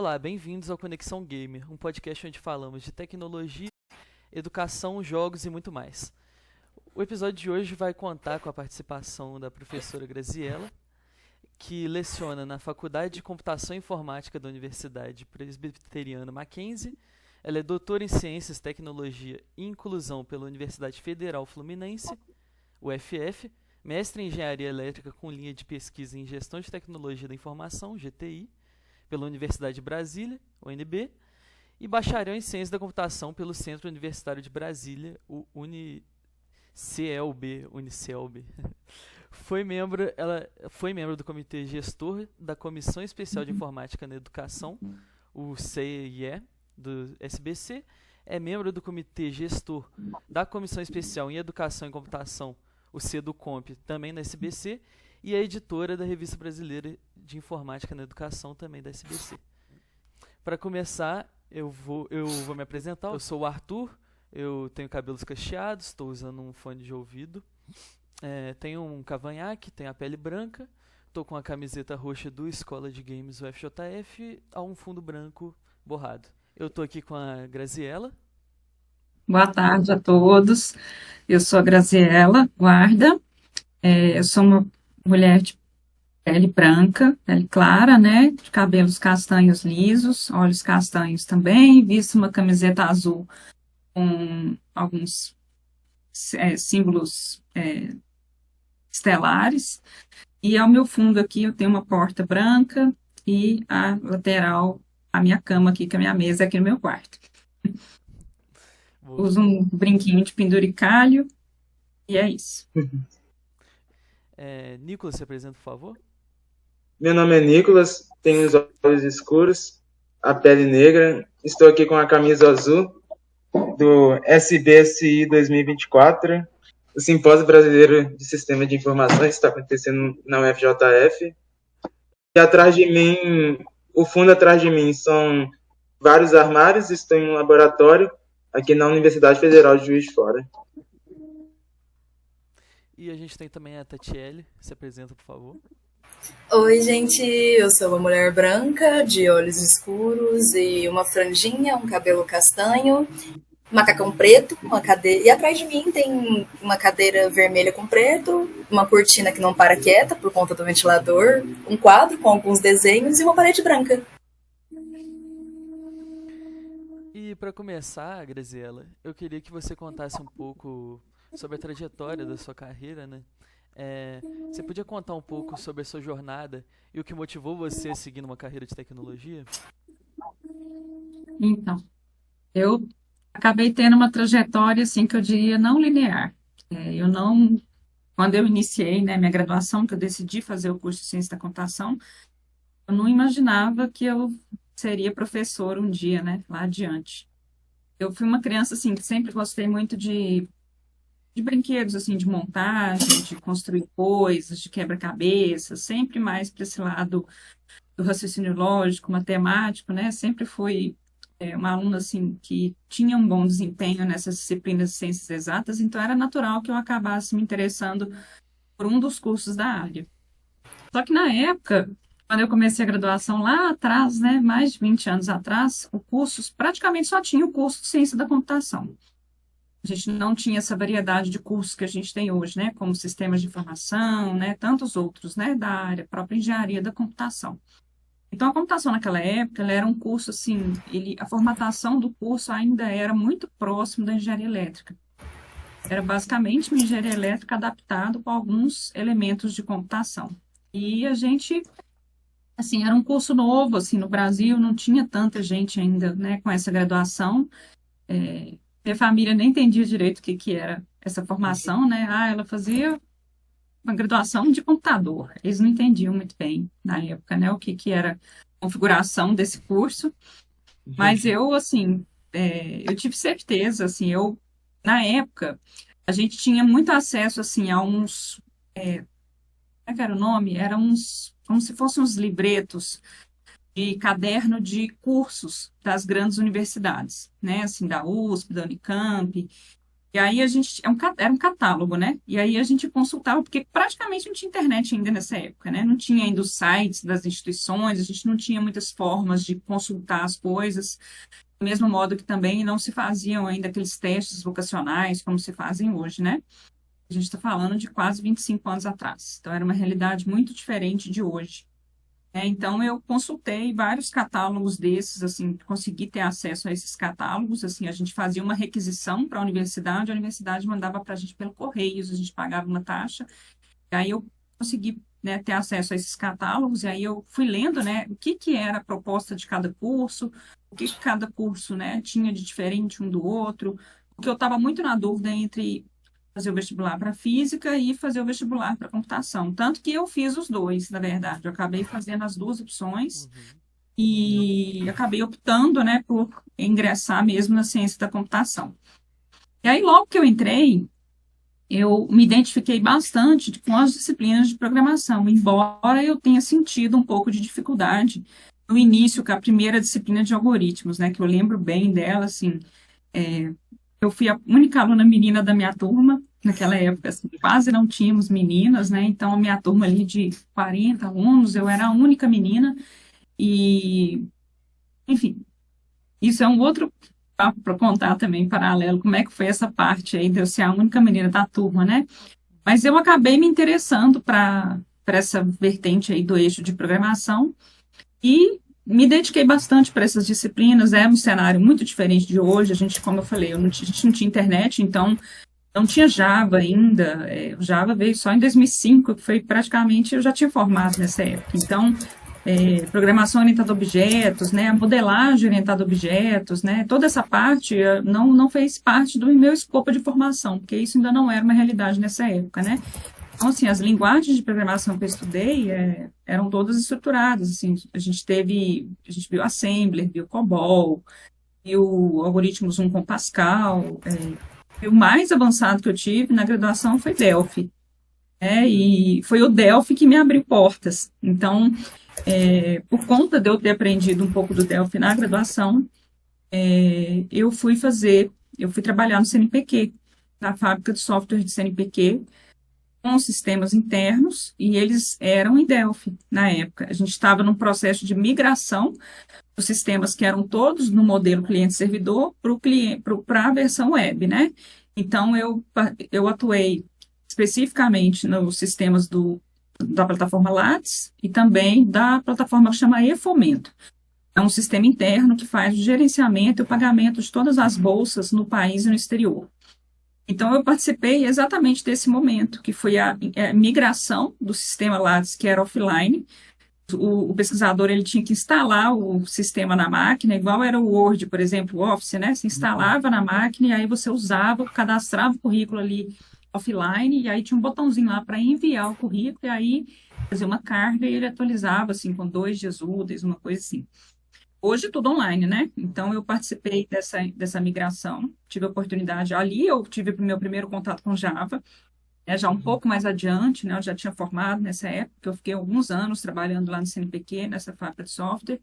Olá, bem-vindos ao Conexão Gamer, um podcast onde falamos de tecnologia, educação, jogos e muito mais. O episódio de hoje vai contar com a participação da professora Graziella, que leciona na Faculdade de Computação e Informática da Universidade Presbiteriana Mackenzie. Ela é doutora em Ciências, Tecnologia e Inclusão pela Universidade Federal Fluminense, UFF, mestre em Engenharia Elétrica com linha de pesquisa em Gestão de Tecnologia da Informação, GTI, pela Universidade de Brasília, UNB, e bacharel em Ciência da Computação pelo Centro Universitário de Brasília, o Unicelb. Ela foi membro do Comitê Gestor da Comissão Especial de Informática na Educação, o CEIE, do SBC, é membro do Comitê Gestor da Comissão Especial em Educação e Computação, o CEDUCOMP, também na SBC, e é editora da Revista Brasileira de Informática na Educação, também da SBC. Para começar, eu vou me apresentar. Eu sou o Arthur, eu tenho cabelos cacheados, estou usando um fone de ouvido, tenho um cavanhaque, tenho a pele branca, estou com a camiseta roxa do Escola de Games UFJF, a um fundo branco borrado. Eu estou aqui com a Graziella. Boa tarde a todos. Eu sou a Graziella Guarda. Eu sou uma mulher de pele branca, pele clara, né? De cabelos castanhos lisos, olhos castanhos também. Visto uma camiseta azul com alguns símbolos estelares. E ao meu fundo aqui eu tenho uma porta branca e a lateral, a minha cama aqui, que é a minha mesa aqui no meu quarto. Uso um brinquinho de penduricalho e é isso. Nicolas, se apresenta, por favor. Meu nome é Nicolas, tenho os olhos escuros, a pele negra, estou aqui com a camisa azul do SBSI 2024, o Simpósio Brasileiro de Sistema de Informações, está acontecendo na UFJF. E atrás de mim, o fundo atrás de mim são vários armários, estou em um laboratório aqui na Universidade Federal de Juiz de Fora. E a gente tem também a Tatiele, se apresenta, por favor. Oi, gente, eu sou uma mulher branca, de olhos escuros e uma franjinha, um cabelo castanho, macacão preto, uma cadeira, e atrás de mim tem uma cadeira vermelha com preto, uma cortina que não para quieta por conta do ventilador, um quadro com alguns desenhos e uma parede branca. E para começar, Graziella, eu queria que você contasse um pouco sobre a trajetória da sua carreira, né? Você podia contar um pouco sobre a sua jornada e o que motivou você a seguir numa carreira de tecnologia? Então, eu acabei tendo uma trajetória, assim, que eu diria não linear. Quando eu iniciei, né, minha graduação, que eu decidi fazer o curso de Ciência da Computação, eu não imaginava que eu seria professora um dia, né, lá adiante. Eu fui uma criança, assim, que sempre gostei muito de brinquedos, assim, de montagem, de construir coisas, de quebra-cabeça, sempre mais para esse lado do raciocínio lógico, matemático, né? Sempre fui uma aluna, assim, que tinha um bom desempenho nessas disciplinas de ciências exatas, então era natural que eu acabasse me interessando por um dos cursos da área. Só que na época, quando eu comecei a graduação lá atrás, né, mais de 20 anos atrás, o curso praticamente só tinha o curso de Ciência da Computação. A gente não tinha essa variedade de cursos que a gente tem hoje, né, como sistemas de informação, né, tantos outros, né, da área, própria engenharia da computação. Então, a computação naquela época, ela era um curso, assim, a formatação do curso ainda era muito próximo da engenharia elétrica. Era basicamente uma engenharia elétrica adaptada com alguns elementos de computação. E a gente, assim, era um curso novo, assim, no Brasil, não tinha tanta gente ainda, né, com essa graduação. Minha família nem entendia direito o que era essa formação, né? Ela fazia uma graduação de computador. Eles não entendiam muito bem, na época, né? O que era a configuração desse curso. Mas eu, assim, eu tive certeza, assim, na época, a gente tinha muito acesso, assim, a uns... como é que era o nome? Eram como se fossem uns livretos de caderno de cursos das grandes universidades, né, assim, da USP, da Unicamp, E aí a gente, era um catálogo, né? E aí a gente consultava, porque praticamente não tinha internet ainda nessa época, né? Não tinha ainda os sites das instituições, a gente não tinha muitas formas de consultar as coisas, do mesmo modo que também não se faziam ainda aqueles testes vocacionais como se fazem hoje, né? A gente está falando de quase 25 anos atrás. Então era uma realidade muito diferente de hoje. Então, eu consultei vários catálogos desses, assim, consegui ter acesso a esses catálogos, assim, a gente fazia uma requisição para a universidade mandava para a gente pelo Correios, a gente pagava uma taxa, e aí eu consegui, né, ter acesso a esses catálogos, e aí eu fui lendo, né, o que que era a proposta de cada curso, o que que cada curso, né, tinha de diferente um do outro, porque eu estava muito na dúvida entre fazer o vestibular para física e fazer o vestibular para computação. Tanto que eu fiz os dois, na verdade. Eu acabei fazendo as duas opções e acabei optando, né, por ingressar mesmo na ciência da computação. E aí, logo que eu entrei, eu me identifiquei bastante com as disciplinas de programação, embora eu tenha sentido um pouco de dificuldade no início com a primeira disciplina de algoritmos, né, que eu lembro bem dela, assim, eu fui a única aluna menina da minha turma, naquela época, assim, quase não tínhamos meninas, né? Então, a minha turma ali de 40 alunos, eu era a única menina. E, enfim, isso é um outro papo para contar também, paralelo, como é que foi essa parte aí de eu ser a única menina da turma, né? Mas eu acabei me interessando para essa vertente aí do eixo de programação e me dediquei bastante para essas disciplinas. É um cenário muito diferente de hoje. A gente, como eu falei, a gente não tinha internet, então não tinha Java ainda. O Java veio só em 2005, que foi praticamente, eu já tinha formado nessa época. Então, programação orientada a objetos, né, a modelagem orientada a objetos, né, toda essa parte não fez parte do meu escopo de formação, porque isso ainda não era uma realidade nessa época, né. Então, assim, as linguagens de programação que eu estudei eram todas estruturadas, assim, a gente viu Assembler, viu COBOL, viu algoritmos 1 com Pascal, e o mais avançado que eu tive na graduação foi Delphi, e foi o Delphi que me abriu portas. Então, por conta de eu ter aprendido um pouco do Delphi na graduação, eu fui trabalhar no CNPq, na fábrica de software de CNPq, com sistemas internos, e eles eram em Delphi na época. A gente estava num processo de migração dos sistemas que eram todos no modelo cliente-servidor para a versão web, né? Então, eu atuei especificamente nos sistemas da plataforma Lattes e também da plataforma que chama eFomento. É um sistema interno que faz o gerenciamento e o pagamento de todas as bolsas no país e no exterior. Então, eu participei exatamente desse momento, que foi a migração do sistema Lattes, que era offline. O pesquisador ele tinha que instalar o sistema na máquina, igual era o Word, por exemplo, o Office, né? Você instalava na máquina e aí você cadastrava o currículo ali offline, e aí tinha um botãozinho lá para enviar o currículo, e aí fazia uma carga e ele atualizava, assim, com 2 dias úteis, uma coisa assim. Hoje é tudo online, né? Então, eu participei dessa migração, tive a oportunidade, ali eu tive o meu primeiro contato com Java, já um pouco mais adiante, né? Eu já tinha formado nessa época, eu fiquei alguns anos trabalhando lá no CNPq, nessa fábrica de software,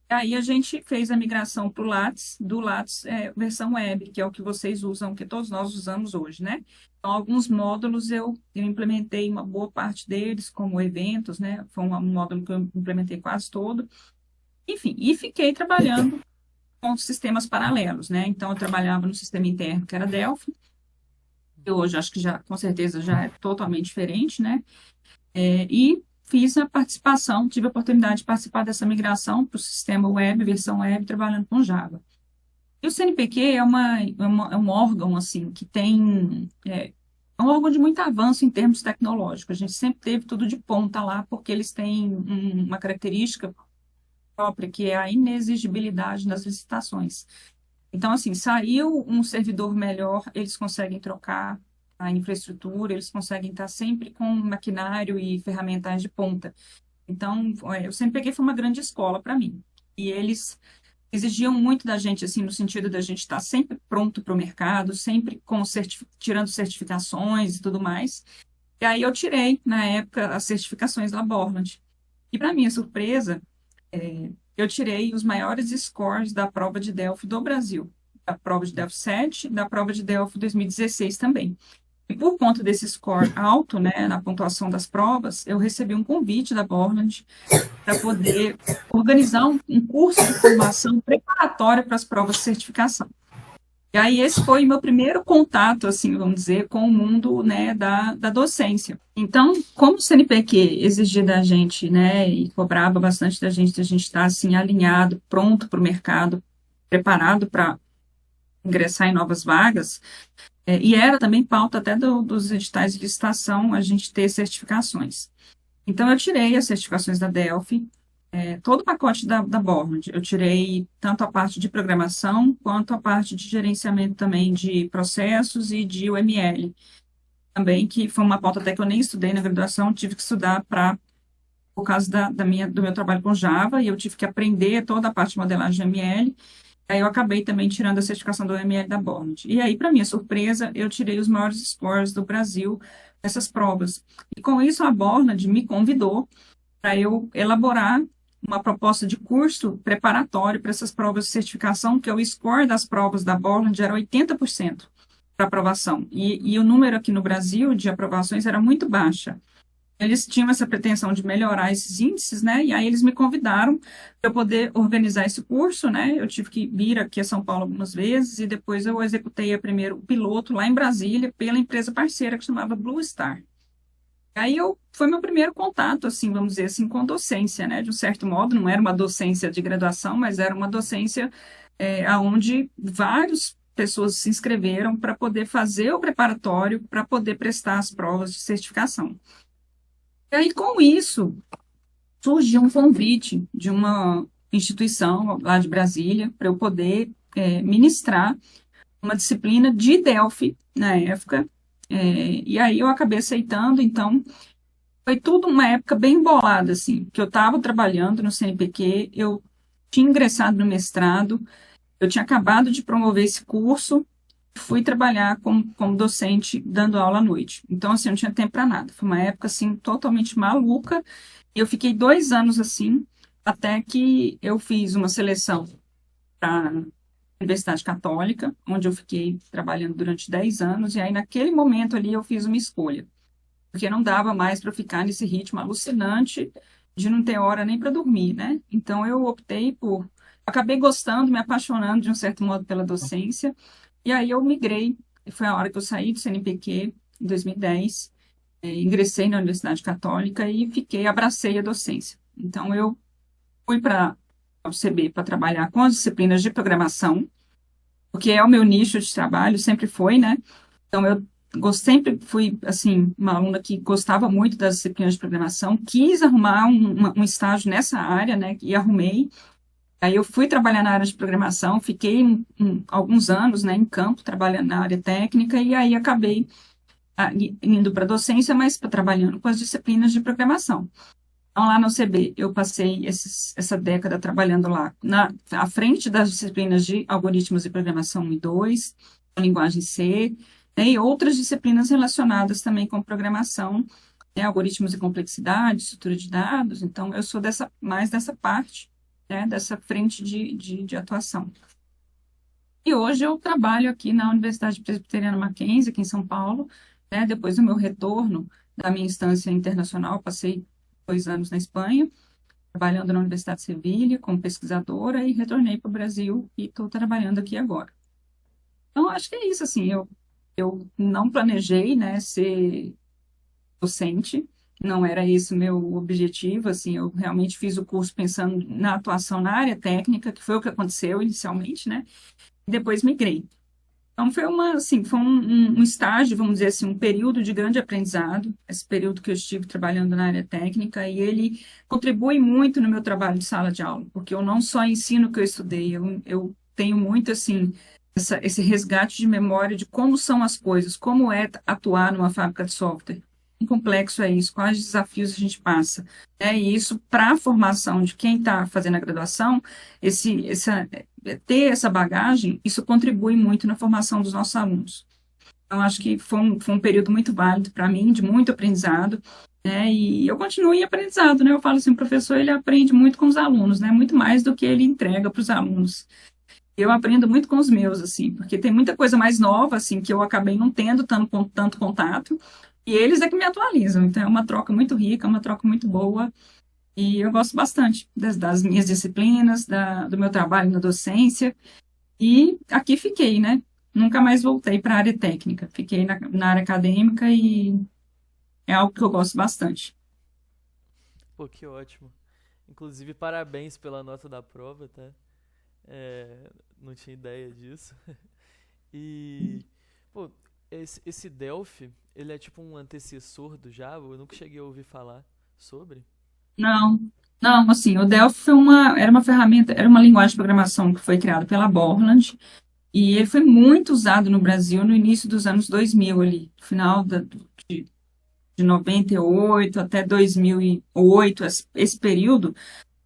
e aí a gente fez a migração para o Lattes, do Lattes versão web, que é o que vocês usam, que todos nós usamos hoje, né? Então, alguns módulos eu implementei uma boa parte deles, como eventos, né? Foi um módulo que eu implementei quase todo. Enfim, e fiquei trabalhando com sistemas paralelos, né? Então, eu trabalhava no sistema interno, que era Delphi, que hoje acho que já, com certeza, já é totalmente diferente, né? E fiz a participação, tive a oportunidade de participar dessa migração para o sistema web, versão web, trabalhando com Java. E o CNPq é um órgão, assim, que tem... É um órgão de muito avanço em termos tecnológicos. A gente sempre teve tudo de ponta lá, porque eles têm uma característica própria, que é a inexigibilidade nas licitações. Então, assim, saiu um servidor melhor, eles conseguem trocar a infraestrutura, eles conseguem estar sempre com maquinário e ferramentais de ponta. Então, eu sempre peguei, foi uma grande escola para mim. E eles exigiam muito da gente, assim, no sentido da gente estar sempre pronto para o mercado, sempre tirando certificações e tudo mais. E aí eu tirei, na época, as certificações da Borland. E, para minha surpresa, eu tirei os maiores scores da prova de Delphi do Brasil. da prova de Delphi 7, da prova de Delphi 2016 também. E por conta desse score alto, né, na pontuação das provas, eu recebi um convite da Borland para poder organizar um curso de formação preparatória para as provas de certificação. E aí esse foi meu primeiro contato, assim, vamos dizer, com o mundo, né, da docência. Então, como o CNPq exigia da gente, né, e cobrava bastante da gente estar, assim, alinhado, pronto para o mercado, preparado para ingressar em novas vagas, e era também pauta até dos editais de licitação a gente ter certificações. Então, eu tirei as certificações da Delphi, todo o pacote da Borland. Eu tirei tanto a parte de programação, quanto a parte de gerenciamento também de processos e de UML. Também, que foi uma pauta até que eu nem estudei na graduação, tive que estudar por causa do meu trabalho com Java, e eu tive que aprender toda a parte de modelagem de UML. Aí eu acabei também tirando a certificação do UML da Borland. E aí, para minha surpresa, eu tirei os maiores scores do Brasil nessas provas. E com isso, a Borland me convidou para eu elaborar uma proposta de curso preparatório para essas provas de certificação, que o score das provas da Borland era 80% para aprovação. E o número aqui no Brasil de aprovações era muito baixa. Eles tinham essa pretensão de melhorar esses índices, né? E aí eles me convidaram para eu poder organizar esse curso, né? Eu tive que vir aqui a São Paulo algumas vezes e depois eu executei primeiro o piloto lá em Brasília pela empresa parceira que chamava Blue Star. Aí foi meu primeiro contato, assim, vamos dizer assim, com docência, né? De um certo modo, não era uma docência de graduação, mas era uma docência onde várias pessoas se inscreveram para poder fazer o preparatório, para poder prestar as provas de certificação. E aí, com isso, surgiu um convite de uma instituição lá de Brasília para eu poder ministrar uma disciplina de Delphi na época. E aí eu acabei aceitando, então foi tudo uma época bem embolada, assim, que eu estava trabalhando no CNPq, eu tinha ingressado no mestrado, eu tinha acabado de promover esse curso, fui trabalhar como docente, dando aula à noite. Então, assim, eu não tinha tempo para nada. Foi uma época, assim, totalmente maluca. E eu fiquei 2 anos, assim, até que eu fiz uma seleção para a Universidade Católica, onde eu fiquei trabalhando durante 10 anos. E aí, naquele momento ali, eu fiz uma escolha. Porque não dava mais para ficar nesse ritmo alucinante de não ter hora nem para dormir, né? Então, eu optei acabei gostando, me apaixonando, de um certo modo, pela docência. E aí eu migrei, foi a hora que eu saí do CNPq, em 2010, ingressei na Universidade Católica e abracei a docência. Então, eu fui para o UCB para trabalhar com as disciplinas de programação, porque é o meu nicho de trabalho, sempre foi, né? Então, eu sempre fui, assim, uma aluna que gostava muito das disciplinas de programação, quis arrumar um estágio nessa área, né? E arrumei. Aí eu fui trabalhar na área de programação, fiquei alguns anos, né, em campo, trabalhando na área técnica, e aí acabei indo para a docência, mas trabalhando com as disciplinas de programação. Então, lá no CB, eu passei essa década trabalhando lá à frente das disciplinas de algoritmos de programação 1 e 2, linguagem C, né, e outras disciplinas relacionadas também com programação, né, algoritmos de complexidade, estrutura de dados. Então, eu sou mais dessa parte, né, dessa frente de atuação. E hoje eu trabalho aqui na Universidade Presbiteriana Mackenzie, aqui em São Paulo, né, depois do meu retorno da minha instância internacional, passei 2 anos na Espanha, trabalhando na Universidade de Sevilha como pesquisadora, e retornei para o Brasil e estou trabalhando aqui agora. Então, acho que é isso, assim, eu não planejei, né, ser docente, não era esse o meu objetivo, assim, eu realmente fiz o curso pensando na atuação na área técnica, que foi o que aconteceu inicialmente, né, e depois migrei. Então, foi um estágio, vamos dizer assim, um período de grande aprendizado, esse período que eu estive trabalhando na área técnica, e ele contribui muito no meu trabalho de sala de aula, porque eu não só ensino o que eu estudei, eu tenho muito, assim, esse resgate de memória de como são as coisas, como é atuar numa fábrica de software. Complexo é isso, quais desafios a gente passa, né? E isso, para a formação de quem está fazendo a graduação, ter essa bagagem, isso contribui muito na formação dos nossos alunos. Então, acho que foi um período muito válido para mim, de muito aprendizado, né? E eu continuo em aprendizado, né? Eu falo assim, o professor, ele aprende muito com os alunos, né? Muito mais do que ele entrega para os alunos. Eu aprendo muito com os meus, assim, porque tem muita coisa mais nova, assim, que eu acabei não tendo tanto contato, e eles é que me atualizam. Então, é uma troca muito rica, uma troca muito boa, e eu gosto bastante das minhas disciplinas, do meu trabalho na docência, e aqui fiquei, né? Nunca mais voltei para a área técnica, fiquei na área acadêmica e é algo que eu gosto bastante. Pô, que ótimo. Inclusive, parabéns pela nota da prova, tá? Não tinha ideia disso. E, pô, esse Delphi, ele é tipo um antecessor do Java? Eu nunca cheguei a ouvir falar sobre. Não, não, assim, o Delphi era uma ferramenta, era uma linguagem de programação que foi criada pela Borland, e ele foi muito usado no Brasil no início dos anos 2000 ali, no final de 98 até 2008, esse período,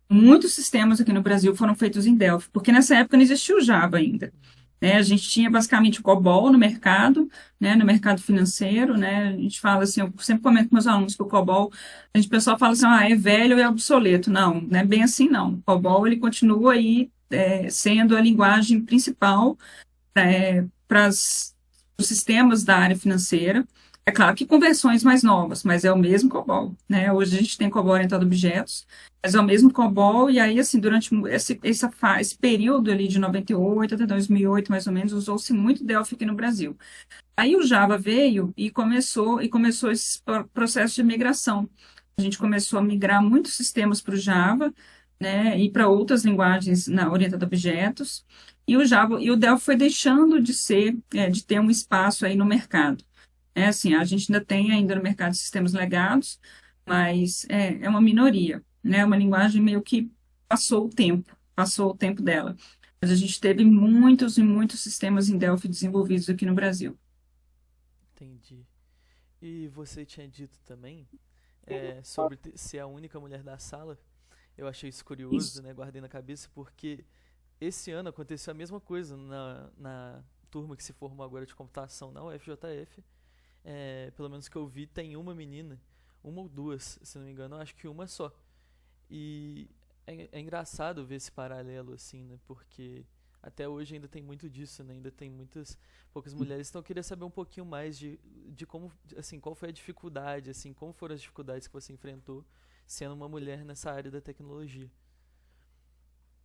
muitos sistemas aqui no Brasil foram feitos em Delphi, porque nessa época não existia o Java ainda. Né? A gente tinha basicamente o COBOL no mercado, né, no mercado financeiro, né? A gente fala assim, eu sempre comento com meus alunos que o COBOL, o pessoal fala assim, é velho e é obsoleto. Não, não é bem assim, não. O COBOL, ele continua aí sendo a linguagem principal para os sistemas da área financeira. É claro que com versões mais novas, mas é o mesmo COBOL, né? Hoje a gente tem COBOL orientado a objetos, mas é o mesmo COBOL, e aí, assim, durante esse período ali de 98 até 2008, mais ou menos, usou-se muito Delphi aqui no Brasil. Aí o Java veio e começou esse processo de migração. A gente começou a migrar muitos sistemas para o Java, né, e para outras linguagens orientadas a objetos, e o Java e o Delphi foi deixando de ter um espaço aí no mercado. Assim, a gente ainda no mercado de sistemas legados, mas é uma minoria, né? Uma linguagem meio que passou o tempo dela. Mas a gente teve muitos e muitos sistemas em Delphi desenvolvidos aqui no Brasil. Entendi. E você tinha dito também sobre ser a única mulher da sala. Eu achei isso curioso, Isso. né? Guardei na cabeça porque esse ano aconteceu a mesma coisa na turma que se formou agora de computação na UFJF. Pelo menos que eu vi, tem uma menina, uma ou duas, se não me engano, eu acho que uma só. E é engraçado ver esse paralelo, assim, né? Porque até hoje ainda tem muito disso, né? Ainda tem poucas mulheres. Então eu queria saber um pouquinho mais de como, assim, qual foi a dificuldade, assim, como foram as dificuldades que você enfrentou sendo uma mulher nessa área da tecnologia.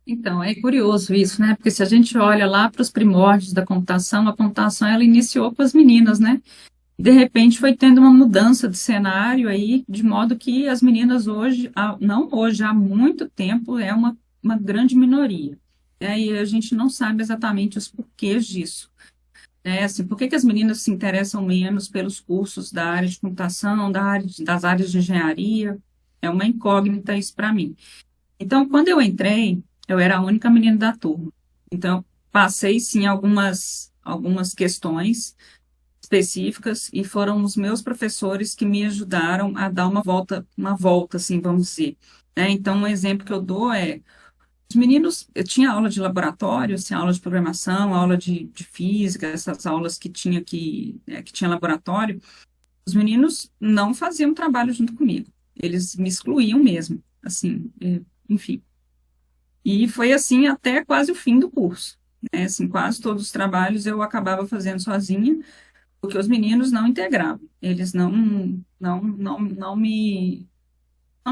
Então, é curioso isso, né? Porque se a gente olha lá para os primórdios da computação, a computação ela iniciou com as meninas, né? De repente foi tendo uma mudança de cenário aí, de modo que as meninas hoje, não hoje, há muito tempo, é uma grande minoria. E a gente não sabe exatamente os porquês disso. Assim, por que que as meninas se interessam menos pelos cursos da área de computação, das áreas de engenharia? É uma incógnita isso para mim. Então, quando eu entrei, eu era a única menina da turma. Então, passei, sim, algumas questões específicas e foram os meus professores que me ajudaram a dar uma volta, assim, vamos dizer. Então, um exemplo que eu dou os meninos, eu tinha aula de laboratório, assim, aula de programação, aula de física, essas aulas que tinha laboratório, os meninos não faziam trabalho junto comigo, eles me excluíam mesmo, assim, enfim. E foi assim até quase o fim do curso, né? Assim, quase todos os trabalhos eu acabava fazendo sozinha, porque os meninos não integravam, eles não me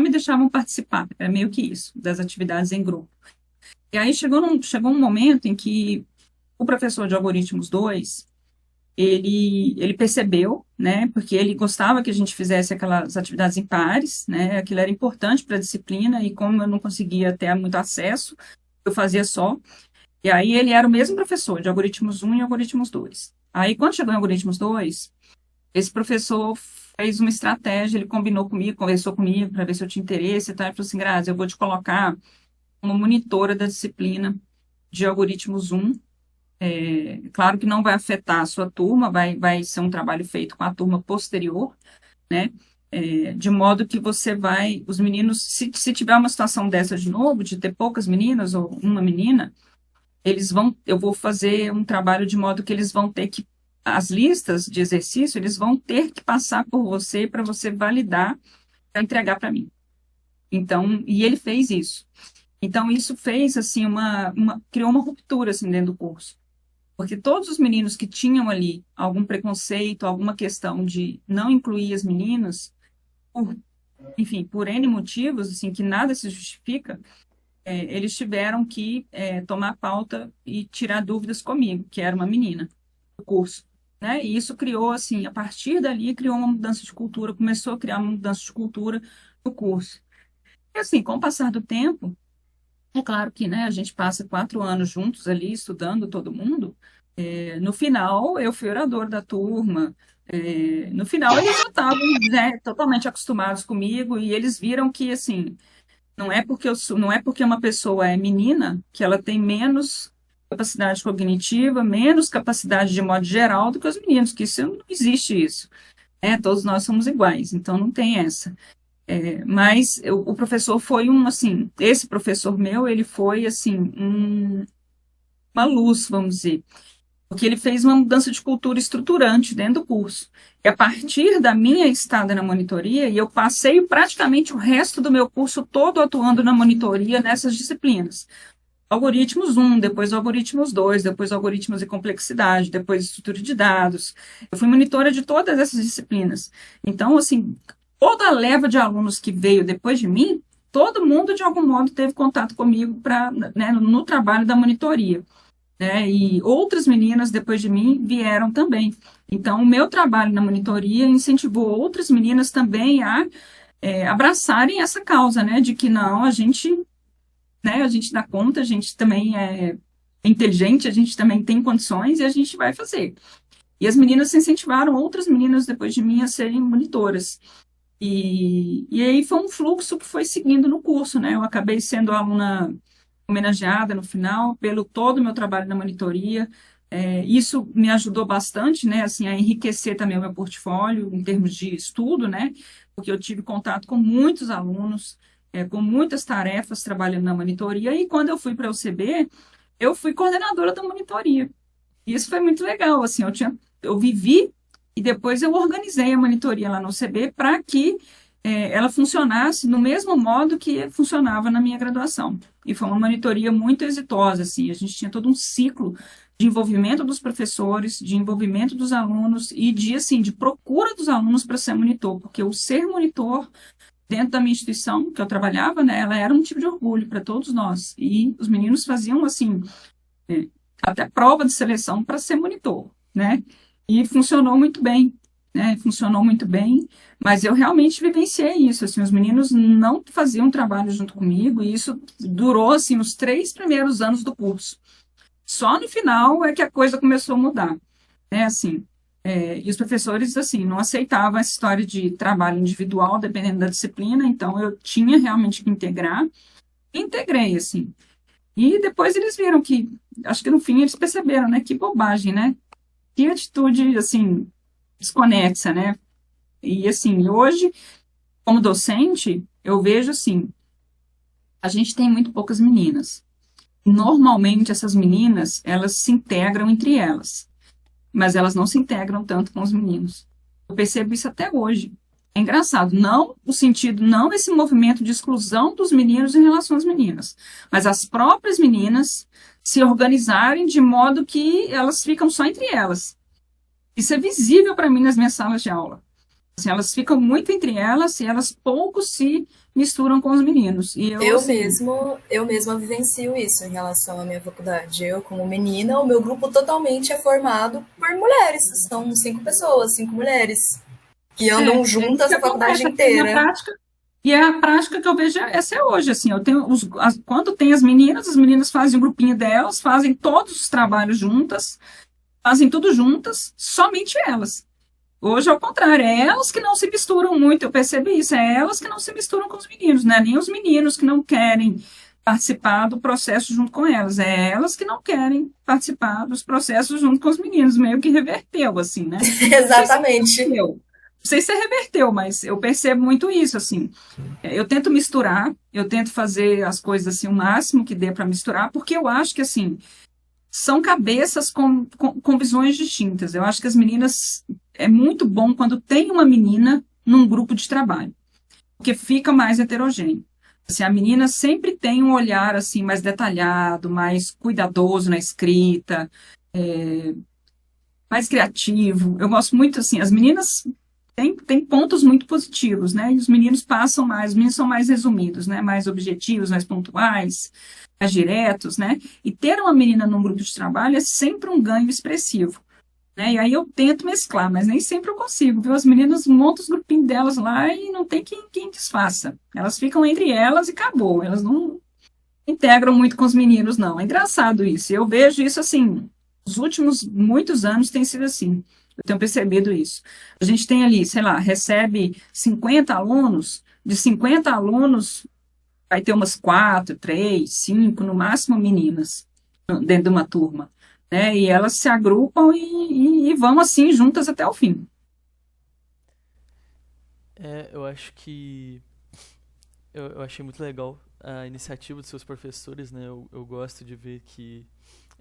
deixavam participar, era meio que isso, das atividades em grupo. E aí chegou um momento em que o professor de algoritmos 2, ele percebeu, né, porque ele gostava que a gente fizesse aquelas atividades em pares, né, aquilo era importante para a disciplina, e como eu não conseguia ter muito acesso, eu fazia só. E aí ele era o mesmo professor de algoritmos 1 e algoritmos 2. Aí quando chegou em algoritmos 2, esse professor fez uma estratégia, ele combinou comigo, conversou comigo para ver se eu tinha interesse, então ele falou assim, Grazi, eu vou te colocar como monitora da disciplina de algoritmos 1. Claro que não vai afetar a sua turma, vai ser um trabalho feito com a turma posterior, né? De modo que os meninos, se tiver uma situação dessa de novo, de ter poucas meninas ou uma menina, eu vou fazer um trabalho de modo que eles vão ter que, as listas de exercício, eles vão ter que passar por você para você validar, para entregar para mim. Então, e ele fez isso. Então, isso fez, assim, criou uma ruptura, assim, dentro do curso. Porque todos os meninos que tinham ali algum preconceito, alguma questão de não incluir as meninas, enfim, por N motivos, assim, que nada se justifica, eles tiveram que tomar pauta e tirar dúvidas comigo, que era uma menina, do curso. Né? E isso criou, assim, a partir dali, criou uma mudança de cultura, começou a criar uma mudança de cultura no curso. E, assim, com o passar do tempo, é claro que, né, a gente passa 4 anos juntos ali, estudando todo mundo. No final, eu fui orador da turma. No final, eles já estavam, né, totalmente acostumados comigo e eles viram que, assim, não é porque uma pessoa é menina que ela tem menos capacidade cognitiva, menos capacidade de modo geral do que os meninos, que isso não existe isso. Todos nós somos iguais, então não tem essa. Mas o professor foi assim, esse professor meu, ele foi, assim, uma luz, vamos dizer, porque ele fez uma mudança de cultura estruturante dentro do curso. E a partir da minha estada na monitoria, e eu passei praticamente o resto do meu curso todo atuando na monitoria nessas disciplinas. Algoritmos 1, depois algoritmos 2, depois algoritmos de complexidade, depois estrutura de dados. Eu fui monitora de todas essas disciplinas. Então, assim, toda a leva de alunos que veio depois de mim, todo mundo, de algum modo, teve contato comigo né, no trabalho da monitoria. Né? E outras meninas, depois de mim, vieram também. Então, o meu trabalho na monitoria incentivou outras meninas também a abraçarem essa causa, né? De que não, a gente dá conta, a gente também é inteligente, a gente também tem condições e a gente vai fazer. E as meninas incentivaram outras meninas depois de mim a serem monitoras. E aí foi um fluxo que foi seguindo no curso, né? Eu acabei sendo aluna homenageada no final pelo todo o meu trabalho na monitoria. Isso me ajudou bastante, né? Assim, a enriquecer também o meu portfólio em termos de estudo, né? Porque eu tive contato com muitos alunos, com muitas tarefas trabalhando na monitoria, e quando eu fui para a UCB, eu fui coordenadora da monitoria. Isso foi muito legal, assim, eu vivi e depois eu organizei a monitoria lá no UCB para que ela funcionasse no mesmo modo que funcionava na minha graduação. E foi uma monitoria muito exitosa, assim, a gente tinha todo um ciclo de envolvimento dos professores, de envolvimento dos alunos e de procura dos alunos para ser monitor, porque o ser monitor dentro da minha instituição que eu trabalhava, né, ela era um tipo de orgulho para todos nós. E os meninos faziam, assim, até prova de seleção para ser monitor, né? E funcionou muito bem, né? Funcionou muito bem, mas eu realmente vivenciei isso, assim, os meninos não faziam trabalho junto comigo, e isso durou, assim, os 3 primeiros anos do curso. Só no final é que a coisa começou a mudar, né? Assim, e os professores, assim, não aceitavam essa história de trabalho individual, dependendo da disciplina, então eu tinha realmente que integrar, e integrei, assim. E depois eles viram que, acho que no fim eles perceberam, né, que bobagem, né? Que atitude, assim, desconexa, né? E, assim, hoje, como docente, eu vejo, assim, a gente tem muito poucas meninas. Normalmente, essas meninas, elas se integram entre elas, mas elas não se integram tanto com os meninos. Eu percebo isso até hoje. É engraçado, não o sentido, não esse movimento de exclusão dos meninos em relação às meninas, mas as próprias meninas se organizarem de modo que elas ficam só entre elas. Isso é visível para mim nas minhas salas de aula. Assim, elas ficam muito entre elas e elas pouco se misturam com os meninos. E eu mesma vivencio isso em relação à minha faculdade. Eu, como menina, o meu grupo totalmente é formado por mulheres. São 5 pessoas, 5 mulheres, que andam juntas a faculdade inteira. E a prática que eu vejo essa hoje, assim, eu tenho quando tem as meninas fazem um grupinho delas, fazem todos os trabalhos juntas, fazem tudo juntas, somente elas. Hoje é o contrário, é elas que não se misturam muito, eu percebi isso, é elas que não se misturam com os meninos, não é nem os meninos que não querem participar do processo junto com elas, é elas que não querem participar dos processos junto com os meninos, meio que reverteu, assim, né? Exatamente. Não sei se reverteu, mas eu percebo muito isso, assim. Eu tento misturar, eu tento fazer as coisas, assim, o máximo que dê para misturar, porque eu acho que, assim, são cabeças com visões distintas. Eu acho que as meninas, é muito bom quando tem uma menina num grupo de trabalho, porque fica mais heterogêneo. Assim, a menina sempre tem um olhar assim mais detalhado, mais cuidadoso na escrita, é, mais criativo. Eu gosto muito assim, as meninas têm pontos muito positivos, né? E os meninos passam mais, os meninos são mais resumidos, né? Mais objetivos, mais pontuais, mais diretos, né? E ter uma menina num grupo de trabalho é sempre um ganho expressivo. Né? E aí eu tento mesclar, mas nem sempre eu consigo, viu? As meninas montam os grupinhos delas lá e não tem quem desfaça. Elas ficam entre elas e acabou. Elas não integram muito com os meninos, não. É engraçado isso. Eu vejo isso assim, os últimos muitos anos tem sido assim. Eu tenho percebido isso. A gente tem ali, sei lá, recebe 50 alunos, de 50 alunos, vai ter umas 4, 3, 5, no máximo meninas, dentro de uma turma. Né? E elas se agrupam e vão assim juntas até o fim. Eu acho que eu achei muito legal a iniciativa dos seus professores, né? Eu gosto de ver que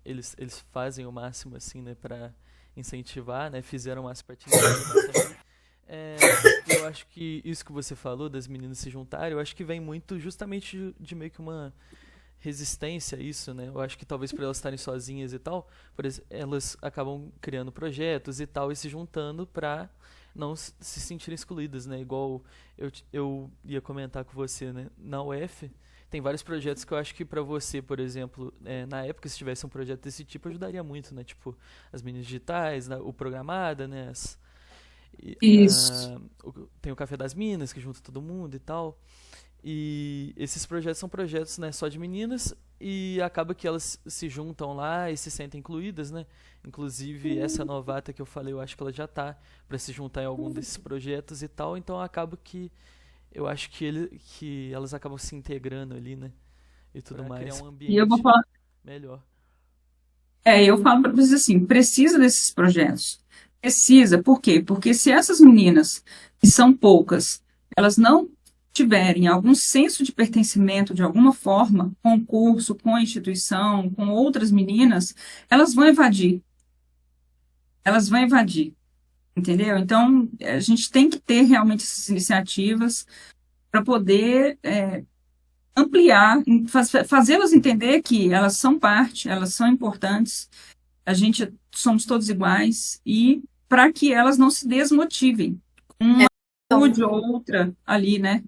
eles fazem o máximo, assim, né, para incentivar, né? Fizeram o máximo para te incentivar também. Eu acho que isso que você falou das meninas se juntarem, eu acho que vem muito justamente de meio que uma resistência a isso, né? Eu acho que talvez por elas estarem sozinhas e tal, elas acabam criando projetos e tal e se juntando para não se sentirem excluídas, né? Igual eu ia comentar com você, né? Na UF tem vários projetos que eu acho que para você, por exemplo, na época se tivesse um projeto desse tipo ajudaria muito, né? Tipo as meninas digitais, o programada, né? Isso. Tem o Café das Minas que junta todo mundo e tal. E esses projetos são projetos, né, só de meninas e acaba que elas se juntam lá e se sentem incluídas, né? Inclusive essa novata que eu falei, eu acho que ela já tá para se juntar em algum desses projetos e tal, então acaba que eu acho que elas acabam se integrando ali, né? E tudo mais. Criar um E eu vou ambiente falar, melhor. eu falo para vocês assim, precisa desses projetos. Precisa, por quê? Porque se essas meninas, que são poucas, elas não tiverem algum senso de pertencimento de alguma forma, com o curso, com a instituição, com outras meninas, elas vão evadir. Elas vão evadir, entendeu? Então, a gente tem que ter realmente essas iniciativas para poder ampliar, fazê-las entender que elas são parte, elas são importantes, a gente somos todos iguais e para que elas não se desmotivem com uma atitude ou outra ali, né?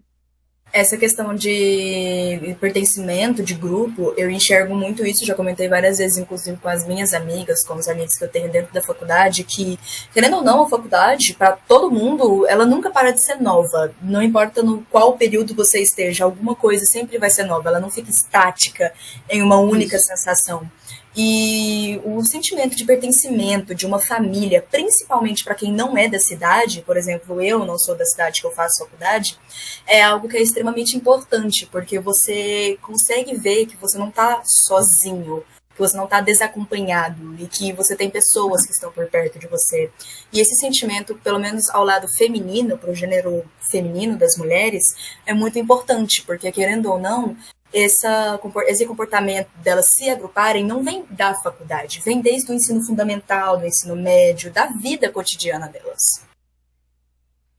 Essa questão de pertencimento, de grupo, eu enxergo muito isso, já comentei várias vezes, inclusive com as minhas amigas, com os amigos que eu tenho dentro da faculdade, que, querendo ou não, a faculdade, para todo mundo, ela nunca para de ser nova. Não importa no qual período você esteja, alguma coisa sempre vai ser nova, ela não fica estática em uma única sensação. E o sentimento de pertencimento de uma família, principalmente para quem não é da cidade, por exemplo, eu não sou da cidade que eu faço faculdade, é algo que é extremamente importante, porque você consegue ver que você não está sozinho, que você não está desacompanhado e que você tem pessoas que estão por perto de você. E esse sentimento, pelo menos ao lado feminino, para o gênero feminino das mulheres, é muito importante, porque querendo ou não, esse comportamento delas se agruparem não vem da faculdade, vem desde o ensino fundamental, do ensino médio, da vida cotidiana delas.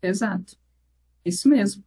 Exato. Isso mesmo.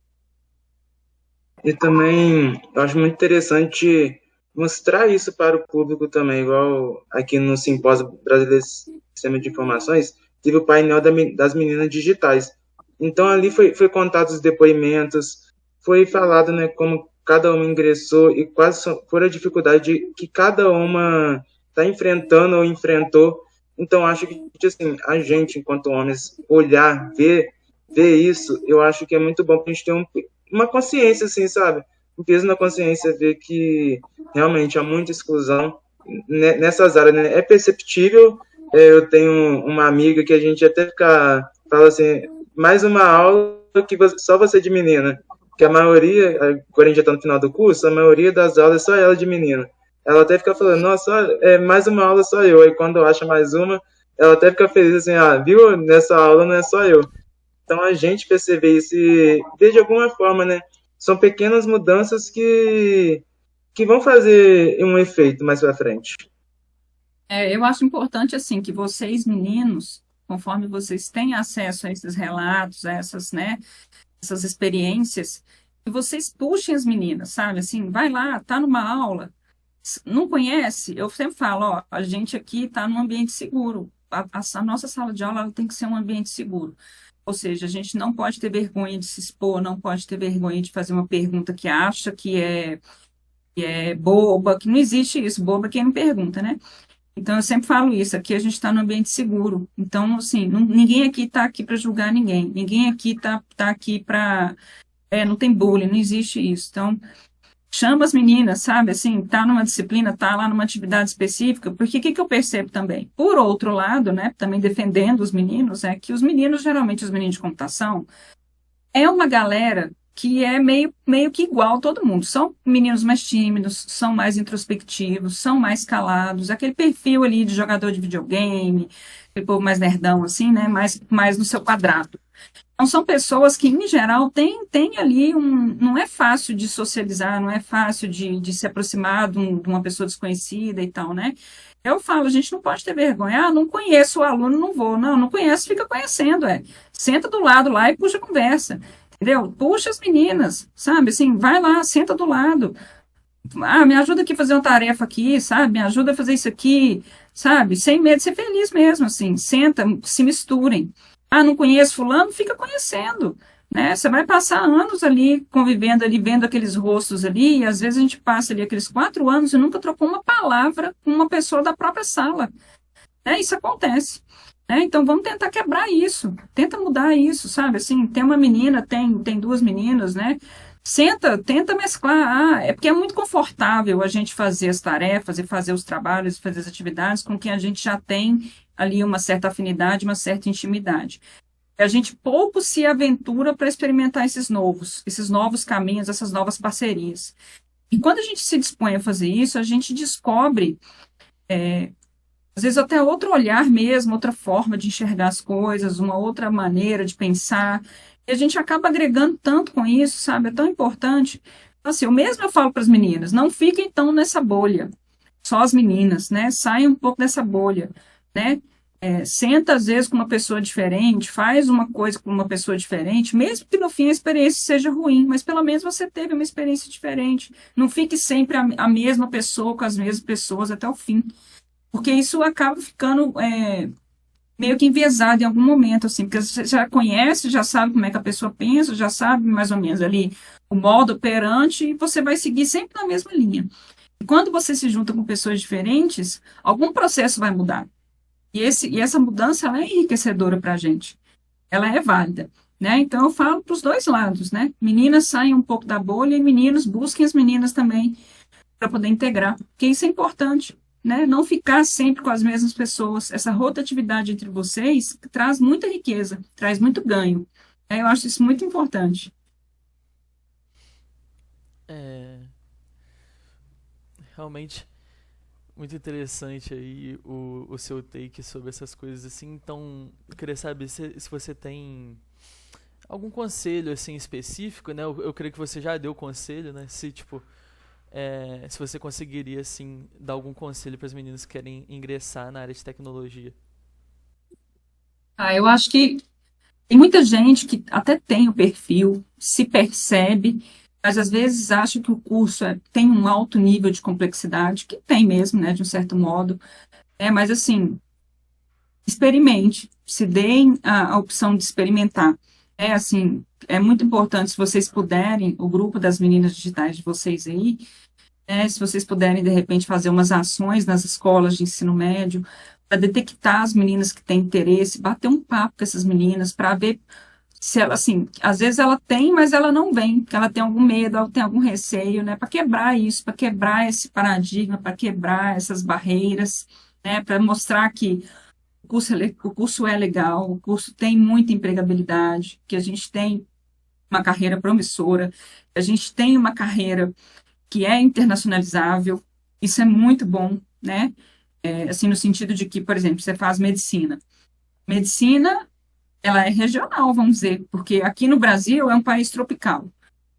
E também eu acho muito interessante mostrar isso para o público também, igual aqui no Simpósio Brasileiro de Sistema de Informações, teve o painel das meninas digitais. Então ali foi contado os depoimentos, foi falado, né, como cada uma ingressou e quais foram a dificuldade que cada uma está enfrentando ou enfrentou. Então acho que assim, a gente, enquanto homens, olhar, ver isso, eu acho que é muito bom para a gente ter uma consciência, assim, sabe? Um peso na consciência, ver que realmente há muita exclusão nessas áreas, né? É perceptível. Eu tenho uma amiga que a gente até fala assim, mais uma aula que só você de menina, que a maioria, quando a gente já está no final do curso, a maioria das aulas é só ela de menina. Ela até fica falando, nossa, mais uma aula só eu. E quando eu acho mais uma, ela até fica feliz assim, viu, nessa aula não é só eu. Então, a gente perceber isso e, de alguma forma, né, são pequenas mudanças que vão fazer um efeito mais para frente. Eu acho importante, assim, que vocês, meninos, conforme vocês têm acesso a esses relatos, a essas, né, essas experiências, que vocês puxem as meninas, sabe? Assim, vai lá, tá numa aula, não conhece? Eu sempre falo, ó, a gente aqui está num ambiente seguro. A nossa sala de aula ela tem que ser um ambiente seguro. Ou seja, a gente não pode ter vergonha de se expor, não pode ter vergonha de fazer uma pergunta que acha que é boba, que não existe isso, boba é quem não pergunta, né? Então, eu sempre falo isso, aqui a gente está num ambiente seguro. Então, assim, ninguém aqui está aqui para julgar ninguém, ninguém aqui tá aqui para... não tem bullying, não existe isso. Então, chama as meninas, sabe? Assim, tá numa disciplina, tá lá numa atividade específica, porque o que eu percebo também? Por outro lado, né, também defendendo os meninos, é que os meninos, geralmente os meninos de computação, é uma galera que é meio que igual a todo mundo. São meninos mais tímidos, são mais introspectivos, são mais calados, aquele perfil ali de jogador de videogame, aquele povo mais nerdão, assim, né, mais no seu quadrado. Então, são pessoas que, em geral, têm ali não é fácil de socializar, não é fácil de se aproximar de uma pessoa desconhecida e tal, né? Eu falo, a gente não pode ter vergonha. Ah, não conheço o aluno, não vou. Não conhece, fica conhecendo, Senta do lado lá e puxa a conversa, entendeu? Puxa as meninas, sabe? Assim, vai lá, senta do lado. Ah, me ajuda aqui a fazer uma tarefa aqui, sabe? Me ajuda a fazer isso aqui, sabe? Sem medo de ser feliz mesmo, assim. Senta, se misturem. Ah, não conheço fulano? Fica conhecendo, né? Você vai passar anos ali, convivendo ali, vendo aqueles rostos ali, e às vezes a gente passa ali aqueles 4 anos e nunca trocou uma palavra com uma pessoa da própria sala, né? Isso acontece, né? Então, vamos tentar quebrar isso, tenta mudar isso, sabe? Assim, tem uma menina, tem duas meninas, né? Senta, tenta mesclar. Ah, é porque é muito confortável a gente fazer as tarefas e fazer os trabalhos, fazer as atividades com quem a gente já tem ali uma certa afinidade, uma certa intimidade. A gente pouco se aventura para experimentar esses novos caminhos, essas novas parcerias. E quando a gente se dispõe a fazer isso, a gente descobre, às vezes até outro olhar mesmo, outra forma de enxergar as coisas, uma outra maneira de pensar, e a gente acaba agregando tanto com isso, sabe? É tão importante. Assim, o mesmo eu falo para as meninas, não fiquem tão nessa bolha, só as meninas, né? Saiam um pouco dessa bolha, né? Senta às vezes com uma pessoa diferente, faz uma coisa com uma pessoa diferente, mesmo que no fim a experiência seja ruim, mas pelo menos você teve uma experiência diferente. Não fique sempre a mesma pessoa com as mesmas pessoas até o fim, porque isso acaba ficando meio que enviesado em algum momento, assim, porque você já conhece, já sabe como é que a pessoa pensa, já sabe mais ou menos ali o modo operante, e você vai seguir sempre na mesma linha. E quando você se junta com pessoas diferentes, algum processo vai mudar. E essa mudança, ela é enriquecedora para a gente. Ela é válida, né? Então, eu falo para os dois lados, né? Meninas saem um pouco da bolha e meninos busquem as meninas também para poder integrar, porque isso é importante, né? Não ficar sempre com as mesmas pessoas. Essa rotatividade entre vocês traz muita riqueza, traz muito ganho. Eu acho isso muito importante. Realmente muito interessante aí o seu take sobre essas coisas assim. Então, eu queria saber se você tem algum conselho assim específico, né? Eu creio que você já deu conselho, né? Se você conseguiria assim dar algum conselho para as meninas que querem ingressar na área de tecnologia. Eu acho que tem muita gente que até tem o perfil, se percebe, mas às vezes acha que o curso tem um alto nível de complexidade, que tem mesmo, né, de um certo modo. Mas assim, experimente, se deem a opção de experimentar. Assim, é muito importante, se vocês puderem, o grupo das meninas digitais de vocês aí, se vocês puderem, de repente, fazer umas ações nas escolas de ensino médio, para detectar as meninas que têm interesse, bater um papo com essas meninas, para ver se ela, assim, às vezes ela tem, mas ela não vem, porque ela tem algum medo, ela tem algum receio, né, para quebrar isso, para quebrar esse paradigma, para quebrar essas barreiras, né, para mostrar que o curso é legal, o curso tem muita empregabilidade, que a gente tem uma carreira promissora, que a gente tem uma carreira que é internacionalizável, isso é muito bom, né? Assim, no sentido de que, por exemplo, você faz medicina. Medicina, ela é regional, vamos dizer, porque aqui no Brasil é um país tropical,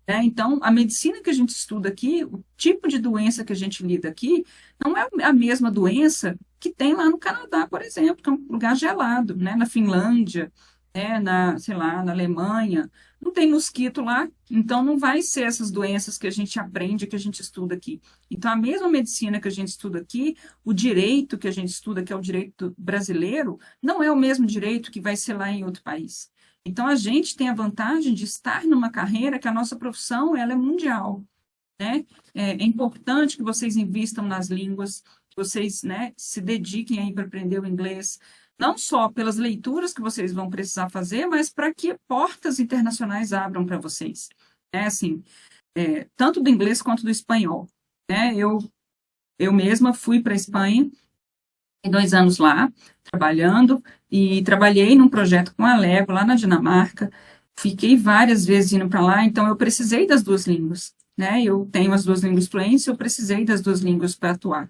né? Então, a medicina que a gente estuda aqui, o tipo de doença que a gente lida aqui, não é a mesma doença que tem lá no Canadá, por exemplo, que é um lugar gelado, né? Na Finlândia, né, sei lá, na Alemanha, não tem mosquito lá, então não vai ser essas doenças que a gente aprende, que a gente estuda aqui. Então, a mesma medicina que a gente estuda aqui, o direito que a gente estuda, que é o direito brasileiro, não é o mesmo direito que vai ser lá em outro país. Então, a gente tem a vantagem de estar numa carreira que a nossa profissão, ela é mundial, né? É importante que vocês invistam nas línguas, que vocês, né, se dediquem aí para aprender o inglês, não só pelas leituras que vocês vão precisar fazer, mas para que portas internacionais abram para vocês. É assim, tanto do inglês quanto do espanhol. Né? Eu mesma fui para a Espanha, 2 anos lá, trabalhando, e trabalhei num projeto com a Lego, lá na Dinamarca. Fiquei várias vezes indo para lá, então eu precisei das 2 línguas. Né? Eu tenho as 2 línguas fluentes, eu precisei das 2 línguas para atuar.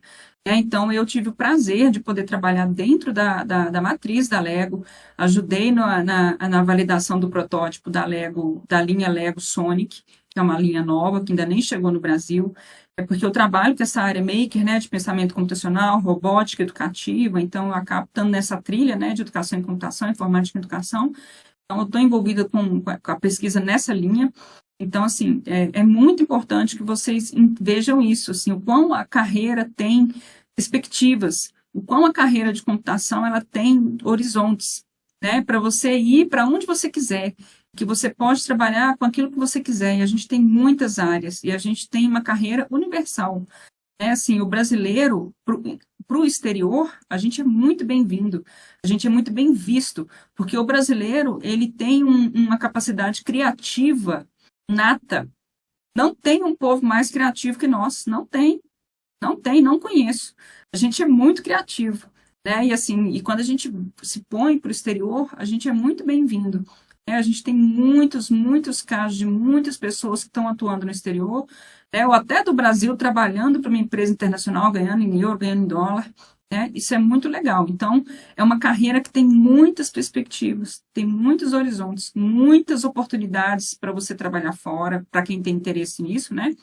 Então, eu tive o prazer de poder trabalhar dentro da matriz da Lego, ajudei na validação do protótipo da Lego, da linha Lego Sonic, que é uma linha nova, que ainda nem chegou no Brasil, porque eu trabalho com essa área maker, né, de pensamento computacional, robótica educativa, então eu acabo estando nessa trilha, né, de educação em computação, informática em educação, então eu estou envolvida com a pesquisa nessa linha. Então, assim, é muito importante que vocês vejam isso, assim, o quão a carreira tem perspectivas, o quão a carreira de computação ela tem horizontes, né, para você ir para onde você quiser, que você pode trabalhar com aquilo que você quiser, e a gente tem muitas áreas, e a gente tem uma carreira universal. É assim, o brasileiro, para o exterior, a gente é muito bem-vindo, a gente é muito bem visto, porque o brasileiro, ele tem uma capacidade criativa nata. Não tem um povo mais criativo que nós. Não tem. Não tem, não conheço. A gente é muito criativo. Né? E assim, e quando a gente se põe para o exterior, a gente é muito bem-vindo. A gente tem muitos, muitos casos de muitas pessoas que estão atuando no exterior, ou até do Brasil, trabalhando para uma empresa internacional, ganhando em euro, ganhando em dólar. Isso é muito legal. Então, é uma carreira que tem muitas perspectivas, tem muitos horizontes, muitas oportunidades para você trabalhar fora, para quem tem interesse nisso, né?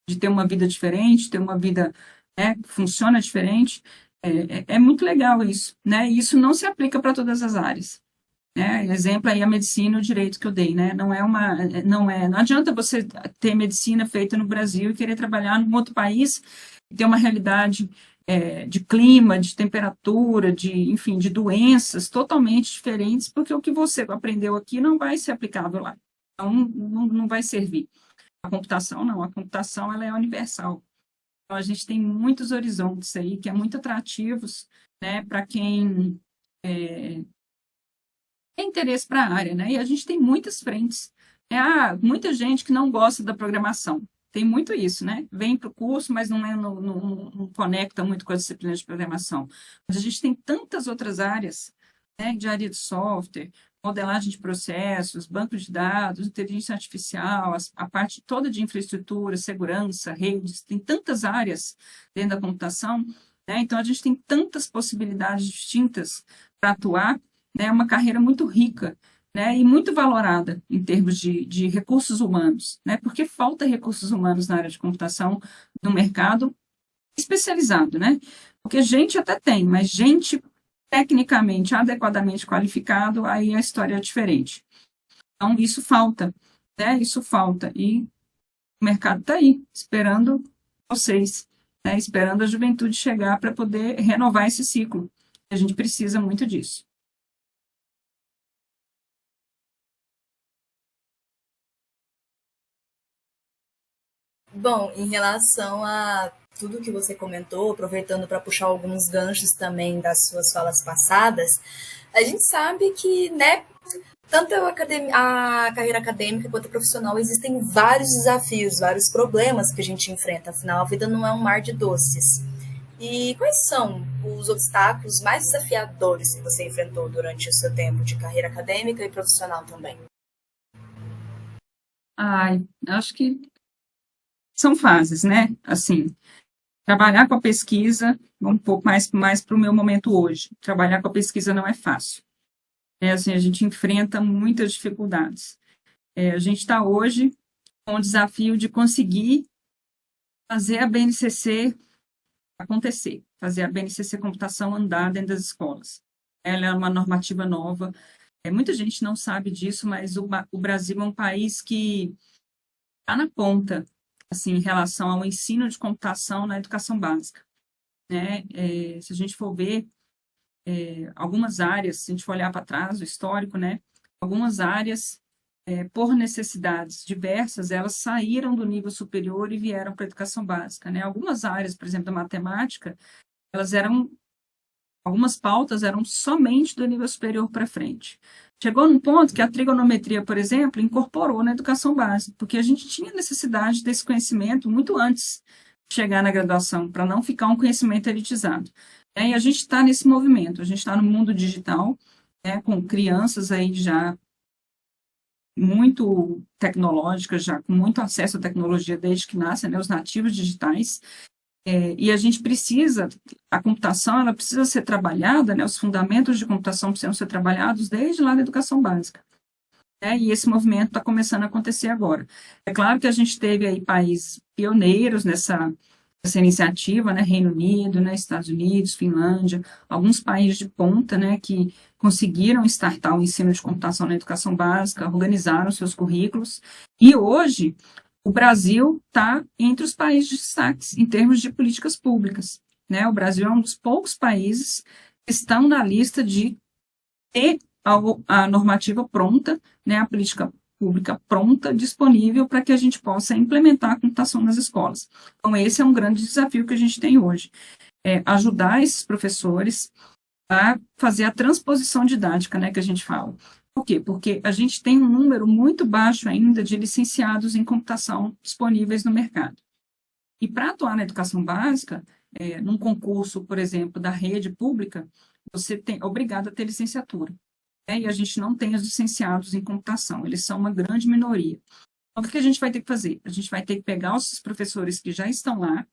De ter uma vida diferente, ter uma vida que funciona diferente. É muito legal isso, né? E isso não se aplica para todas as áreas. Exemplo aí a medicina e o direito que eu dei, né? Não adianta você ter medicina feita no Brasil e querer trabalhar num outro país e ter uma realidade de clima, de temperatura, enfim, de doenças totalmente diferentes, porque o que você aprendeu aqui não vai ser aplicável lá. Então, não vai servir. A computação, não. A computação, ela é universal. Então, a gente tem muitos horizontes aí, que é muito atrativos, né, para quem tem interesse para a área, né? E a gente tem muitas frentes. Muita gente que não gosta da programação. Tem muito isso, né? Vem para o curso, mas não conecta muito com as disciplinas de programação. Mas a gente tem tantas outras áreas, né? Engenharia de software, modelagem de processos, banco de dados, inteligência artificial, a parte toda de infraestrutura, segurança, redes, tem tantas áreas dentro da computação, né? Então, a gente tem tantas possibilidades distintas para atuar, né? É uma carreira muito rica, né, e muito valorada em termos de recursos humanos, né, porque falta recursos humanos na área de computação no mercado especializado, né, porque gente até tem, mas gente tecnicamente, adequadamente qualificado, aí a história é diferente. Então, isso falta, né, isso falta, e o mercado está aí, esperando vocês, né, esperando a juventude chegar para poder renovar esse ciclo. A gente precisa muito disso. Bom, em relação a tudo que você comentou, aproveitando para puxar alguns ganchos também das suas falas passadas, a gente sabe que, né, tanto a carreira acadêmica quanto a profissional existem vários desafios, vários problemas que a gente enfrenta, afinal a vida não é um mar de doces. E quais são os obstáculos mais desafiadores que você enfrentou durante o seu tempo de carreira acadêmica e profissional também? Acho que são fases, né? Assim, trabalhar com a pesquisa, um pouco mais para o meu momento hoje. Trabalhar com a pesquisa não é fácil. Assim, a gente enfrenta muitas dificuldades. A gente está hoje com o desafio de conseguir fazer a BNCC acontecer, fazer a BNCC Computação andar dentro das escolas. Ela é uma normativa nova, Muita gente não sabe disso, mas o Brasil é um país que está na ponta, assim, em relação ao ensino de computação na educação básica, né? Se a gente for ver algumas áreas, se a gente for olhar para trás, o histórico, né? Algumas áreas, por necessidades diversas, elas saíram do nível superior e vieram para a educação básica, né? Algumas áreas, por exemplo, da matemática, algumas pautas eram somente do nível superior para frente. Chegou num ponto que a trigonometria, por exemplo, incorporou na educação básica, porque a gente tinha necessidade desse conhecimento muito antes de chegar na graduação, para não ficar um conhecimento elitizado. E a gente está nesse movimento, a gente está no mundo digital, com crianças aí já muito tecnológicas, já com muito acesso à tecnologia desde que nascem, né, os nativos digitais, e a gente precisa, a computação, ela precisa ser trabalhada, né, os fundamentos de computação precisam ser trabalhados desde lá da educação básica. E esse movimento está começando a acontecer agora. É claro que a gente teve aí países pioneiros nessa iniciativa, né, Reino Unido, né, Estados Unidos, Finlândia, alguns países de ponta, né, que conseguiram startar o ensino de computação na educação básica, organizaram seus currículos, e hoje o Brasil está entre os países de destaques em termos de políticas públicas, né? O Brasil é um dos poucos países que estão na lista de ter a normativa pronta, né, a política pública pronta, disponível para que a gente possa implementar a computação nas escolas. Então, esse é um grande desafio que a gente tem hoje, ajudar esses professores a fazer a transposição didática, né, que a gente fala. Por quê? Porque a gente tem um número muito baixo ainda de licenciados em computação disponíveis no mercado. E para atuar na educação básica, num concurso, por exemplo, da rede pública, você é obrigado a ter licenciatura. E a gente não tem os licenciados em computação, eles são uma grande minoria. Então, o que a gente vai ter que fazer? A gente vai ter que pegar os professores que já estão lá,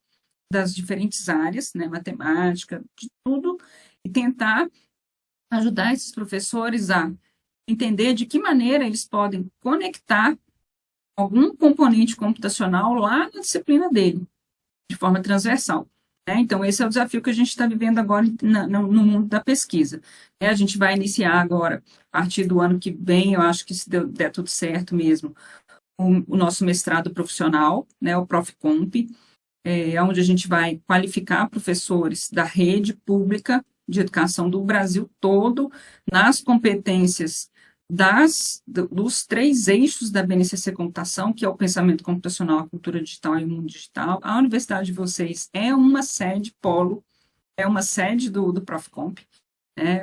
das diferentes áreas, né, matemática, de tudo, e tentar ajudar esses professores a entender de que maneira eles podem conectar algum componente computacional lá na disciplina dele, de forma transversal. Então, esse é o desafio que a gente está vivendo agora no mundo da pesquisa. A gente vai iniciar agora, a partir do ano que vem, eu acho que se der tudo certo mesmo, o nosso mestrado profissional, né, o Profcomp, onde a gente vai qualificar professores da rede pública de educação do Brasil todo nas competências dos 3 eixos da BNCC Computação, que é o pensamento computacional, a cultura digital e o mundo digital. A universidade de vocês é uma sede polo, é uma sede do Profcomp.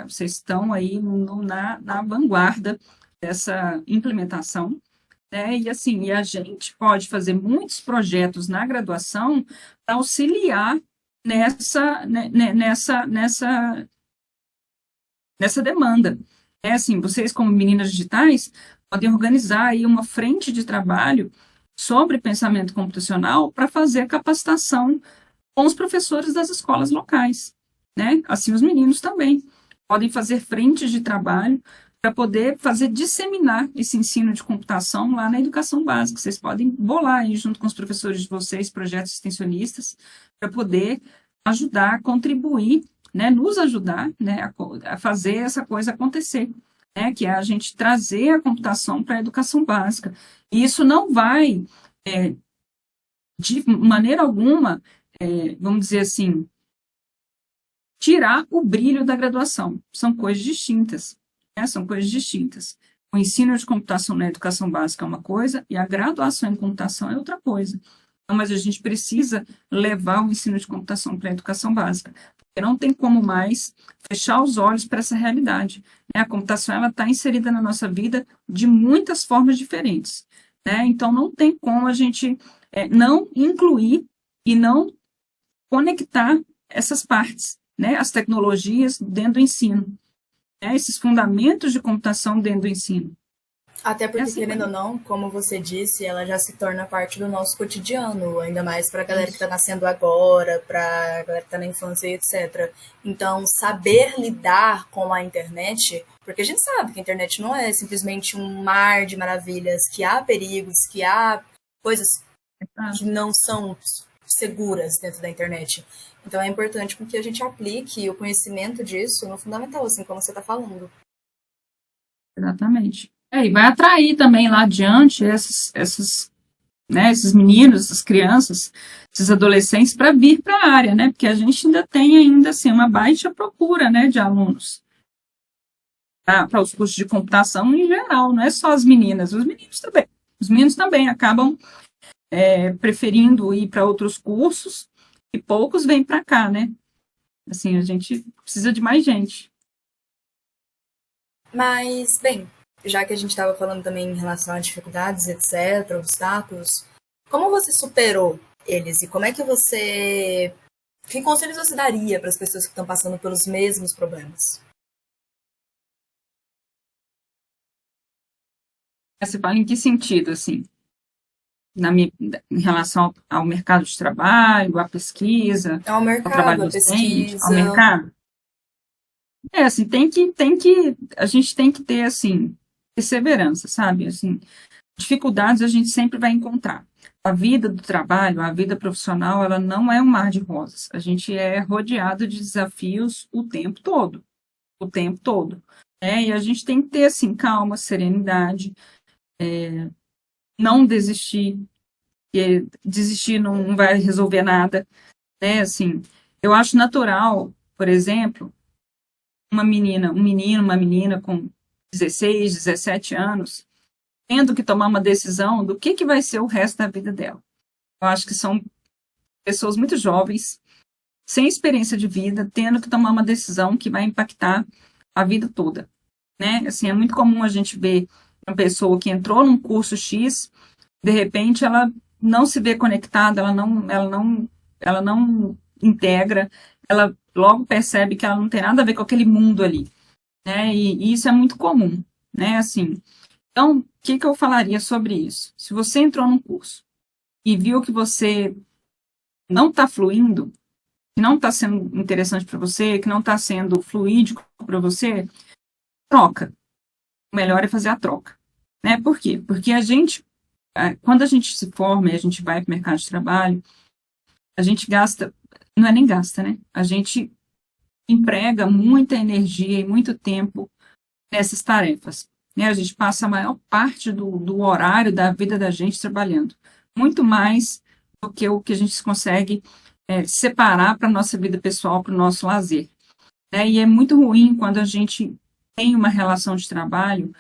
Vocês estão aí na vanguarda dessa implementação. E assim, a gente pode fazer muitos projetos na graduação para auxiliar nessa demanda. Assim, vocês como meninas digitais podem organizar aí uma frente de trabalho sobre pensamento computacional para fazer a capacitação com os professores das escolas locais, né? Assim, os meninos também podem fazer frentes de trabalho para poder disseminar esse ensino de computação lá na educação básica. Vocês podem bolar aí, junto com os professores de vocês, projetos extensionistas, para poder ajudar, contribuir, né, nos ajudar, né, a fazer essa coisa acontecer, né, que é a gente trazer a computação para a educação básica. E isso não vai, de maneira alguma, vamos dizer assim, tirar o brilho da graduação. São coisas distintas. São coisas distintas. O ensino de computação na educação básica é uma coisa e a graduação em computação é outra coisa. Então, mas a gente precisa levar o ensino de computação para a educação básica, porque não tem como mais fechar os olhos para essa realidade. A computação está inserida na nossa vida de muitas formas diferentes. Então, não tem como a gente não incluir e não conectar essas partes, as tecnologias dentro do ensino. Esses fundamentos de computação dentro do ensino. Até porque, querendo ou não, como você disse, ela já se torna parte do nosso cotidiano, ainda mais para a galera que está nascendo agora, para a galera que está na infância, etc. Então, saber lidar com a internet, porque a gente sabe que a internet não é simplesmente um mar de maravilhas, que há perigos, que há coisas que não são seguras dentro da internet. Então, é importante que a gente aplique o conhecimento disso no fundamental, assim como você está falando. Exatamente. E vai atrair também lá adiante esses meninos, essas crianças, esses adolescentes para vir para a área, né? Porque a gente ainda tem assim, uma baixa procura, né, de alunos para os cursos de computação em geral, não é só as meninas, os meninos também. Os meninos também acabam preferindo ir para outros cursos e poucos vêm para cá, né? Assim, a gente precisa de mais gente. Mas, bem, já que a gente estava falando também em relação a dificuldades, etc., obstáculos, como você superou eles e como é que você. Que conselhos você daria para as pessoas que estão passando pelos mesmos problemas? Você fala em que sentido, assim? Em relação ao mercado de trabalho, à pesquisa, Ao ao trabalho mercado, à docente, ao pesquisa. mercado? Assim, a gente tem que ter, assim, perseverança, sabe? Assim, dificuldades a gente sempre vai encontrar. A vida do trabalho, a vida profissional, ela não é um mar de rosas. A gente é rodeado de desafios o tempo todo. E a gente tem que ter, assim, calma, serenidade, não desistir, porque desistir não vai resolver nada, né? Assim, eu acho natural, por exemplo, uma menina com 16, 17 anos, tendo que tomar uma decisão do que vai ser o resto da vida dela. Eu acho que são pessoas muito jovens, sem experiência de vida, tendo que tomar uma decisão que vai impactar a vida toda, né? Assim, é muito comum a gente ver uma pessoa que entrou num curso X, de repente ela não se vê conectada, ela não integra, ela logo percebe que ela não tem nada a ver com aquele mundo ali, né? E isso é muito comum, né? Assim, então, o que eu falaria sobre isso? Se você entrou num curso e viu que você não está fluindo, que não está sendo interessante para você, que não está sendo fluídico para você, troca. O melhor é fazer a troca, né? Por quê? Porque quando a gente se forma e a gente vai para o mercado de trabalho, a gente gasta, não é nem gasta, né? A gente emprega muita energia e muito tempo nessas tarefas, né? A gente passa a maior parte do horário da vida da gente trabalhando, muito mais do que o que a gente consegue separar para a nossa vida pessoal, para o nosso lazer, né? E é muito ruim quando a gente tem uma relação de trabalho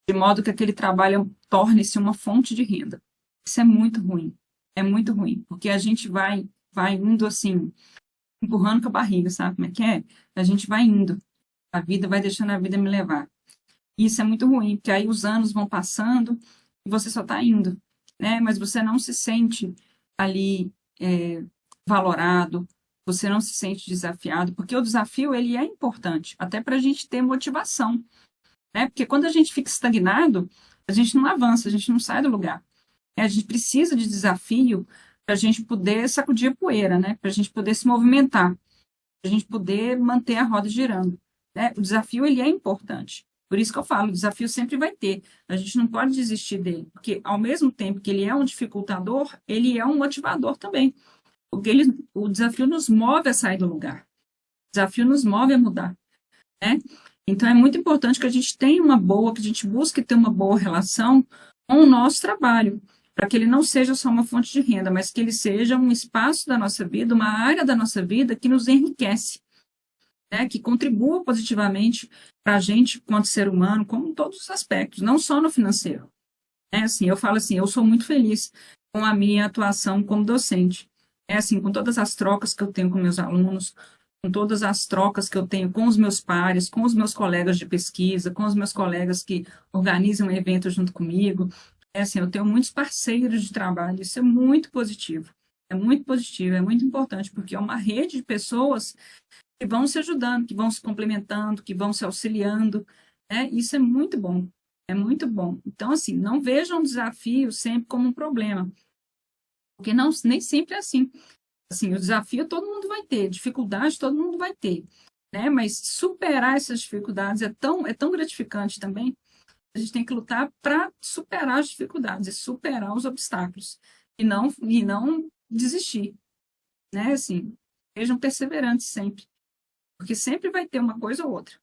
de modo que aquele trabalho torne-se uma fonte de renda. Isso é muito ruim, porque a gente vai indo assim, empurrando com a barriga, sabe como é que é? A gente vai indo, a vida vai deixando a vida me levar. Isso é muito ruim, porque aí os anos vão passando e você só está indo, né? Mas você não se sente ali valorado, você não se sente desafiado, porque o desafio ele é importante, até para a gente ter motivação, né? Porque quando a gente fica estagnado, a gente não avança, a gente não sai do lugar. A gente precisa de desafio para a gente poder sacudir a poeira, né? Para a gente poder se movimentar, para a gente poder manter a roda girando, né? O desafio ele é importante. Por isso que eu falo, o desafio sempre vai ter. A gente não pode desistir dele, porque ao mesmo tempo que ele é um dificultador, ele é um motivador também. Porque o desafio nos move a sair do lugar. O desafio nos move a mudar, né? Então é muito importante que a gente tenha que a gente busque ter uma boa relação com o nosso trabalho, para que ele não seja só uma fonte de renda, mas que ele seja um espaço da nossa vida, uma área da nossa vida que nos enriquece, né, que contribua positivamente para a gente, quanto ser humano, como em todos os aspectos, não só no financeiro. Assim, eu falo assim, eu sou muito feliz com a minha atuação como docente. Assim, com todas as trocas que eu tenho com meus alunos, com todas as trocas que eu tenho com os meus pares, com os meus colegas de pesquisa, com os meus colegas que organizam eventos junto comigo. Assim, eu tenho muitos parceiros de trabalho, isso é muito positivo. É muito positivo, é muito importante, porque é uma rede de pessoas que vão se ajudando, que vão se complementando, que vão se auxiliando, né? Isso é muito bom, é muito bom. Então, assim, não vejam o desafio sempre como um problema, porque nem sempre é assim. Assim, o desafio todo mundo vai ter, dificuldade todo mundo vai ter, né? Mas superar essas dificuldades é tão gratificante também. A gente tem que lutar para superar as dificuldades e superar os obstáculos e não desistir, né? Assim, sejam perseverantes sempre, porque sempre vai ter uma coisa ou outra.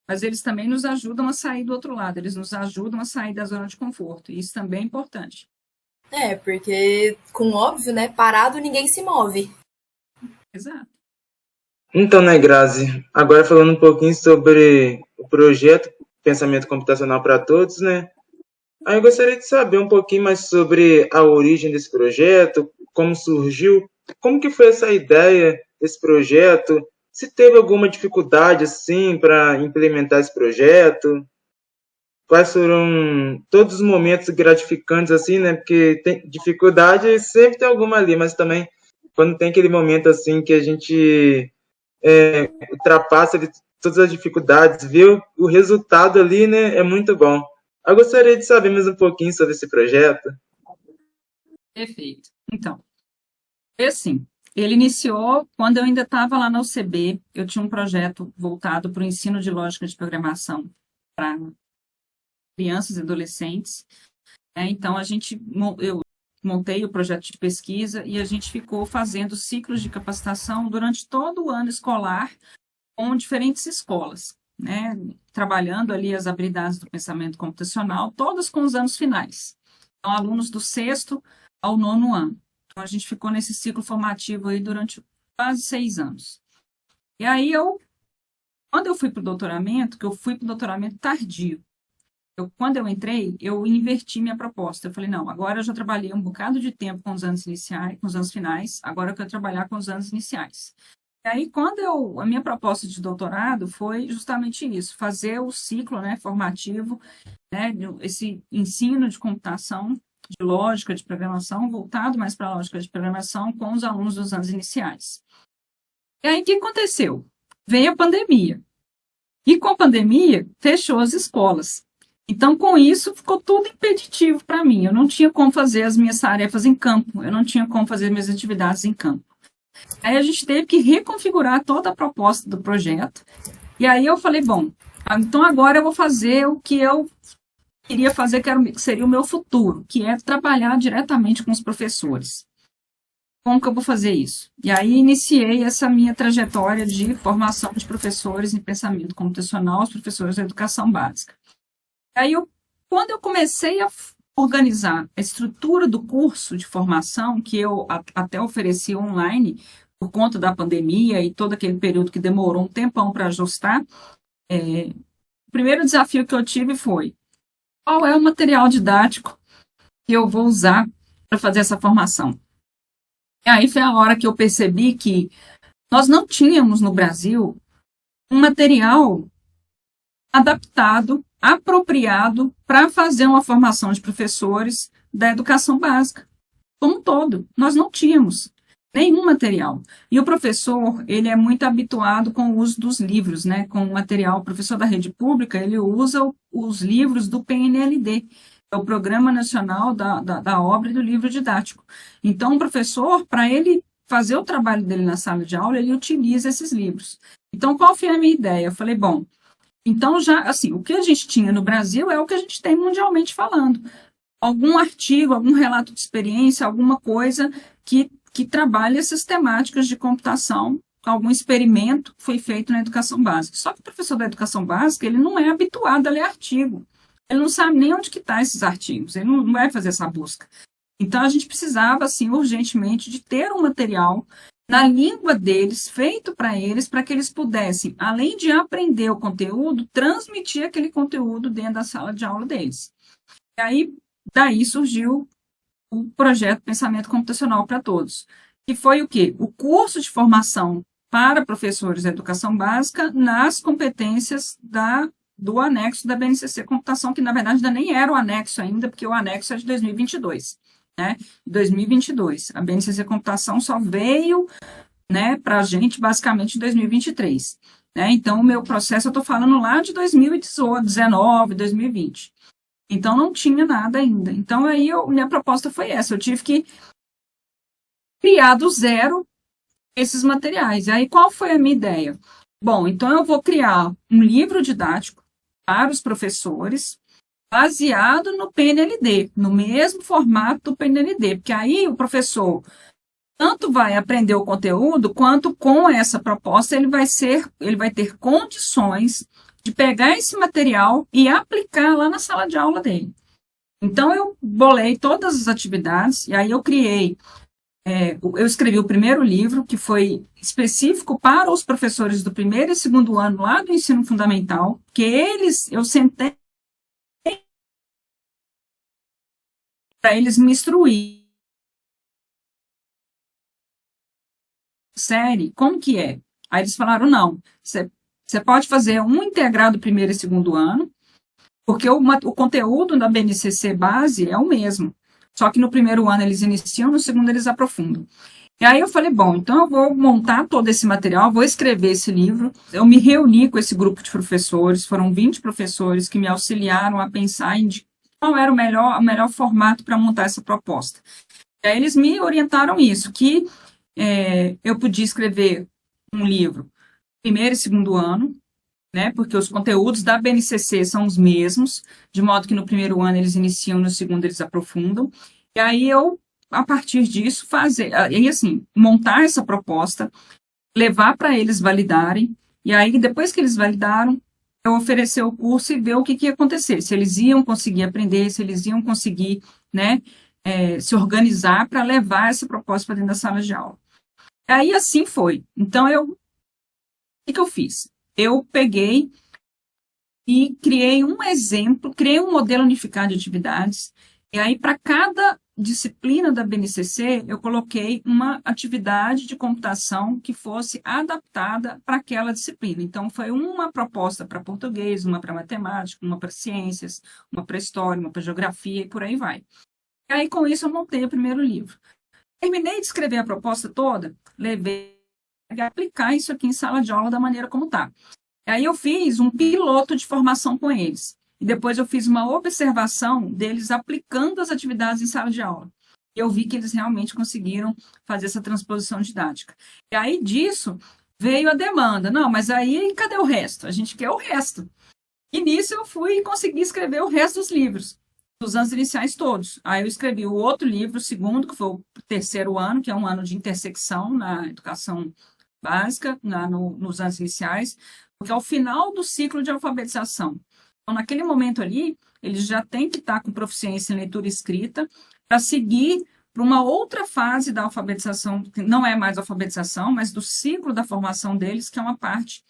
mas eles também nos ajudam a sair do outro lado, eles nos ajudam a sair da zona de conforto, e isso também é importante. Porque, com óbvio, né, parado ninguém se move. Exato. Então, né, Grazi, agora falando um pouquinho sobre o projeto Pensamento Computacional para Todos, né? Aí eu gostaria de saber um pouquinho mais sobre a origem desse projeto, como surgiu, como que foi essa ideia desse projeto, se teve alguma dificuldade, assim, para implementar esse projeto, quais foram todos os momentos gratificantes, assim, né? Porque tem dificuldade, sempre tem alguma ali, mas também quando tem aquele momento, assim, que a gente ultrapassa ali todas as dificuldades, vê o resultado ali, né? É muito bom. Eu gostaria de saber mais um pouquinho sobre esse projeto. Perfeito. Então, é assim, ele iniciou quando eu ainda estava lá na UCB, eu tinha um projeto voltado para o ensino de lógica de programação para crianças e adolescentes, né? Então, eu montei o projeto de pesquisa e a gente ficou fazendo ciclos de capacitação durante todo o ano escolar com diferentes escolas, né? Trabalhando ali as habilidades do pensamento computacional, todas com os anos finais. Então, alunos do 6º ao 9º ano. Então, a gente ficou nesse ciclo formativo aí durante quase 6 anos. E aí, quando eu fui para o doutoramento, que eu fui para o doutoramento tardio, quando eu entrei, eu inverti minha proposta. Eu falei, não, agora eu já trabalhei um bocado de tempo com os anos iniciais, com os anos finais, agora eu quero trabalhar com os anos iniciais. E aí, a minha proposta de doutorado foi justamente isso, fazer o ciclo, né, formativo, né, esse ensino de computação, de lógica de programação, voltado mais para a lógica de programação com os alunos dos anos iniciais. E aí, o que aconteceu? Veio a pandemia. E com a pandemia, fechou as escolas. Então, com isso, ficou tudo impeditivo para mim. Eu não tinha como fazer as minhas tarefas em campo, eu não tinha como fazer minhas atividades em campo. Aí a gente teve que reconfigurar toda a proposta do projeto. E aí eu falei, bom, então agora eu vou fazer o que eu queria fazer, que seria o meu futuro, que é trabalhar diretamente com os professores. Como que eu vou fazer isso? E aí iniciei essa minha trajetória de formação de professores em pensamento computacional, os professores da educação básica. Aí, quando eu comecei a organizar a estrutura do curso de formação, que eu até ofereci online, por conta da pandemia e todo aquele período que demorou um tempão para ajustar, o primeiro desafio que eu tive foi: qual é o material didático que eu vou usar para fazer essa formação? E aí foi a hora que eu percebi que nós não tínhamos no Brasil um material adaptado, apropriado para fazer uma formação de professores da educação básica. Como um todo, nós não tínhamos nenhum material. E o professor, ele é muito habituado com o uso dos livros, né? Com o material, o professor da rede pública, ele usa os livros do PNLD, é o Programa Nacional da Obra e do Livro Didático. Então, o professor, para ele fazer o trabalho dele na sala de aula, ele utiliza esses livros. Então, qual foi a minha ideia? Eu falei, bom, então já, assim, o que a gente tinha no Brasil é o que a gente tem mundialmente falando. Algum artigo, algum relato de experiência, alguma coisa que trabalhe essas temáticas de computação, algum experimento foi feito na educação básica. Só que o professor da educação básica, ele não é habituado a ler artigo. Ele não sabe nem onde que estão esses artigos, ele não vai fazer essa busca. Então, a gente precisava, assim, urgentemente, de ter um material na língua deles, feito para eles, para que eles pudessem, além de aprender o conteúdo, transmitir aquele conteúdo dentro da sala de aula deles. E aí, daí surgiu o projeto Pensamento Computacional para Todos, que foi o quê? O curso de formação para professores da educação básica nas competências do anexo da BNCC Computação, que na verdade ainda nem era o anexo ainda, porque o anexo é de 2022. Né? 2022. A BNCC Computação só veio, né, para a gente basicamente em 2023. Né? Então, o meu processo, eu estou falando lá de 2019, 2020. Então, não tinha nada ainda. Então, aí minha proposta foi essa. Eu tive que criar do zero esses materiais. E aí, qual foi a minha ideia? Bom, então eu vou criar um livro didático para os professores, baseado no PNLD, no mesmo formato do PNLD, porque aí o professor tanto vai aprender o conteúdo, quanto com essa proposta ele vai ter condições de pegar esse material e aplicar lá na sala de aula dele. Então, eu bolei todas as atividades, e aí eu criei, eu escrevi o primeiro livro, que foi específico para os professores do primeiro e segundo ano lá do ensino fundamental, que eu sentei para eles me instruírem. Série, como que é? Aí eles falaram, não, você pode fazer um integrado primeiro e segundo ano, porque o conteúdo da BNCC base é o mesmo, só que no primeiro ano eles iniciam, no segundo eles aprofundam. E aí eu falei, bom, então eu vou montar todo esse material, vou escrever esse livro. Eu me reuni com esse grupo de professores, foram 20 professores que me auxiliaram a pensar em qual era o melhor formato para montar essa proposta. E aí eles me orientaram isso, que eu podia escrever um livro primeiro e segundo ano, né, porque os conteúdos da BNCC são os mesmos, de modo que no primeiro ano eles iniciam, no segundo eles aprofundam, e aí eu, a partir disso, montar essa proposta, levar para eles validarem, e aí depois que eles validaram, eu oferecer o curso e ver o que ia acontecer, se eles iam conseguir aprender, se eles iam conseguir, né, se organizar para levar essa proposta para dentro da sala de aula. Aí assim foi. Então, o que eu fiz? Eu peguei e criei um exemplo, criei um modelo unificado de atividades, e aí para cada disciplina da BNCC, eu coloquei uma atividade de computação que fosse adaptada para aquela disciplina. Então, foi uma proposta para português, uma para matemática, uma para ciências, uma para história, uma para geografia, e por aí vai. E aí, com isso, eu montei o primeiro livro. Terminei de escrever a proposta toda, levei a aplicar isso aqui em sala de aula da maneira como está. Aí eu fiz um piloto de formação com eles. E depois eu fiz uma observação deles aplicando as atividades em sala de aula. E eu vi que eles realmente conseguiram fazer essa transposição didática. E aí disso veio a demanda. Não, mas aí cadê o resto? A gente quer o resto. E nisso eu fui e consegui escrever o resto dos livros, dos anos iniciais todos. Aí eu escrevi o outro livro, o segundo, que foi o terceiro ano, que é um ano de intersecção na educação básica, nos anos iniciais, porque é o final do ciclo de alfabetização. Então, naquele momento ali, eles já têm que estar com proficiência em leitura e escrita para seguir para uma outra fase da alfabetização, que não é mais alfabetização, mas do ciclo da formação deles, que é uma parte,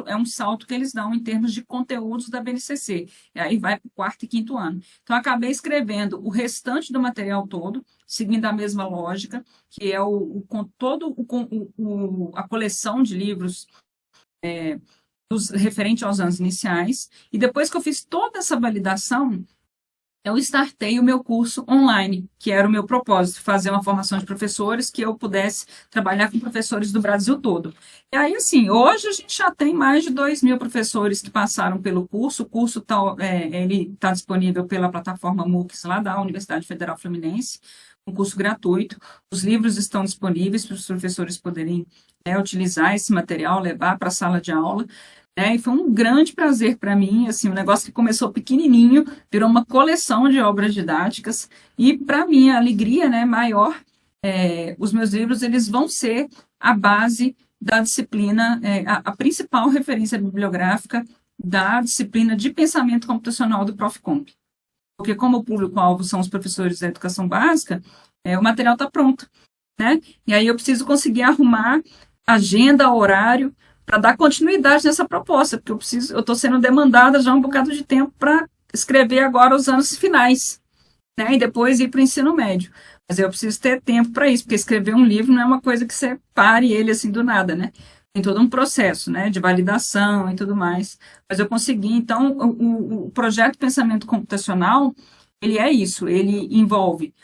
é um salto que eles dão em termos de conteúdos da BNCC. E aí vai para o quarto e quinto ano. Então, acabei escrevendo o restante do material todo, seguindo a mesma lógica, que é a coleção de livros referente aos anos iniciais. E depois que eu fiz toda essa validação, eu startei o meu curso online, que era o meu propósito, fazer uma formação de professores que eu pudesse trabalhar com professores do Brasil todo. E aí, assim, hoje a gente já tem mais de 2.000 professores que passaram pelo curso. O curso ele está disponível pela plataforma MOOCs lá da Universidade Federal Fluminense, um curso gratuito. Os livros estão disponíveis para os professores poderem utilizar esse material, levar para a sala de aula. E foi um grande prazer para mim, assim, um negócio que começou pequenininho, virou uma coleção de obras didáticas, e para minha alegria, maior, os meus livros eles vão ser a base da disciplina, a principal referência bibliográfica da disciplina de pensamento computacional do Profcomp. Porque como o público-alvo são os professores da educação básica, o material está pronto, E aí eu preciso conseguir arrumar agenda, horário, para dar continuidade nessa proposta, porque eu estou sendo demandada já um bocado de tempo para escrever agora os anos finais, e depois ir para o ensino médio. Mas eu preciso ter tempo para isso, porque escrever um livro não é uma coisa que você pare ele assim do nada, Tem todo um processo, de validação e tudo mais. Mas eu consegui, então, o projeto Pensamento Computacional, ele é isso, ele envolve,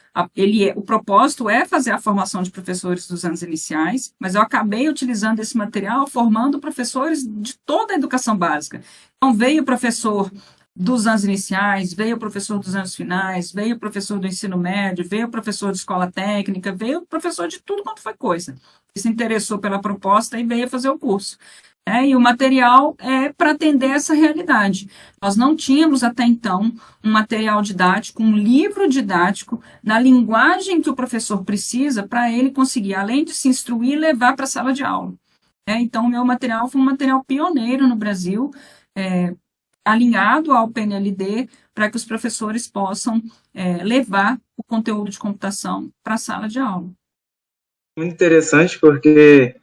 o propósito é fazer a formação de professores dos anos iniciais, mas eu acabei utilizando esse material formando professores de toda a educação básica. Então, veio o professor dos anos iniciais, veio o professor dos anos finais, veio o professor do ensino médio, veio o professor de escola técnica, veio o professor de tudo quanto foi coisa. Que se interessou pela proposta e veio fazer o curso. E o material é para atender essa realidade. Nós não tínhamos até então um material didático, um livro didático, na linguagem que o professor precisa para ele conseguir, além de se instruir, levar para a sala de aula. Então, o meu material foi um material pioneiro no Brasil, alinhado ao PNLD para que os professores possam levar o conteúdo de computação para a sala de aula. Muito interessante, porque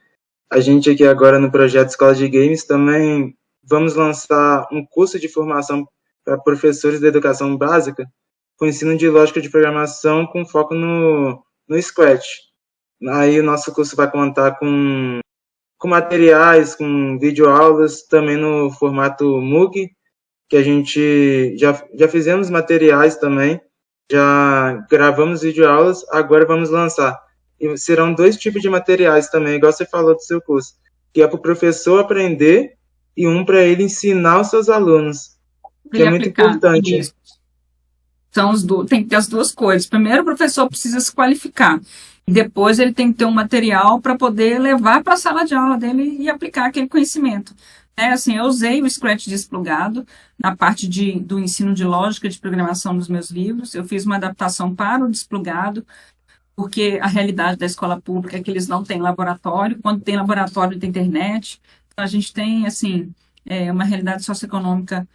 a gente aqui agora no projeto Escola de Games também vamos lançar um curso de formação para professores da educação básica com ensino de lógica de programação com foco no Scratch. Aí o nosso curso vai contar com materiais, com videoaulas, também no formato MOOC, que a gente já fizemos materiais também, já gravamos videoaulas, agora vamos lançar. E serão 2 tipos de materiais também, igual você falou do seu curso, que é para o professor aprender e um para ele ensinar os seus alunos, que é muito importante. Isso. Tem que ter as duas coisas. Primeiro, o professor precisa se qualificar. E depois ele tem que ter um material para poder levar para a sala de aula dele e aplicar aquele conhecimento. Assim, eu usei o Scratch desplugado na parte do ensino de lógica de programação nos meus livros. Eu fiz uma adaptação para o desplugado, porque a realidade da escola pública é que eles não têm laboratório. Quando tem laboratório, tem internet. Então, a gente tem, assim, uma realidade socioeconômica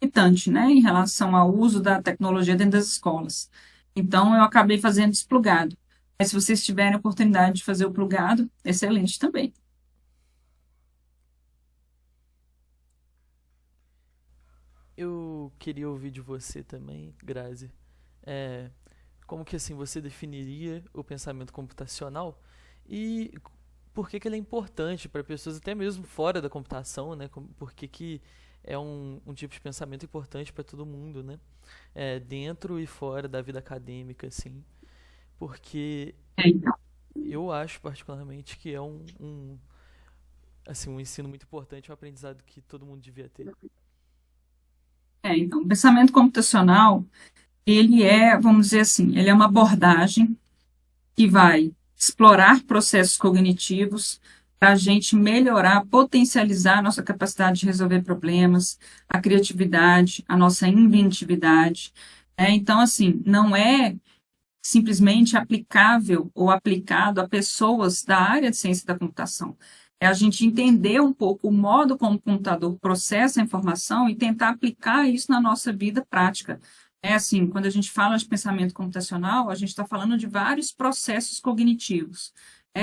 limitante, né, em relação ao uso da tecnologia dentro das escolas. Então, eu acabei fazendo desplugado. Mas se vocês tiverem a oportunidade de fazer o plugado, excelente também. Eu queria ouvir de você também, Grazi, como que assim você definiria o pensamento computacional e por que ele é importante para pessoas até mesmo fora da computação, né? Por que é um tipo de pensamento importante para todo mundo, né? Dentro e fora da vida acadêmica, assim, porque eu acho particularmente que é um ensino muito importante, um aprendizado que todo mundo devia ter. Então, o pensamento computacional, ele vamos dizer assim, ele é uma abordagem que vai explorar processos cognitivos para a gente melhorar, potencializar a nossa capacidade de resolver problemas, a criatividade, a nossa inventividade. Então, assim, não é simplesmente aplicável ou aplicado a pessoas da área de ciência da computação. É a gente entender um pouco o modo como o computador processa a informação e tentar aplicar isso na nossa vida prática. Assim, quando a gente fala de pensamento computacional, a gente está falando de vários processos cognitivos,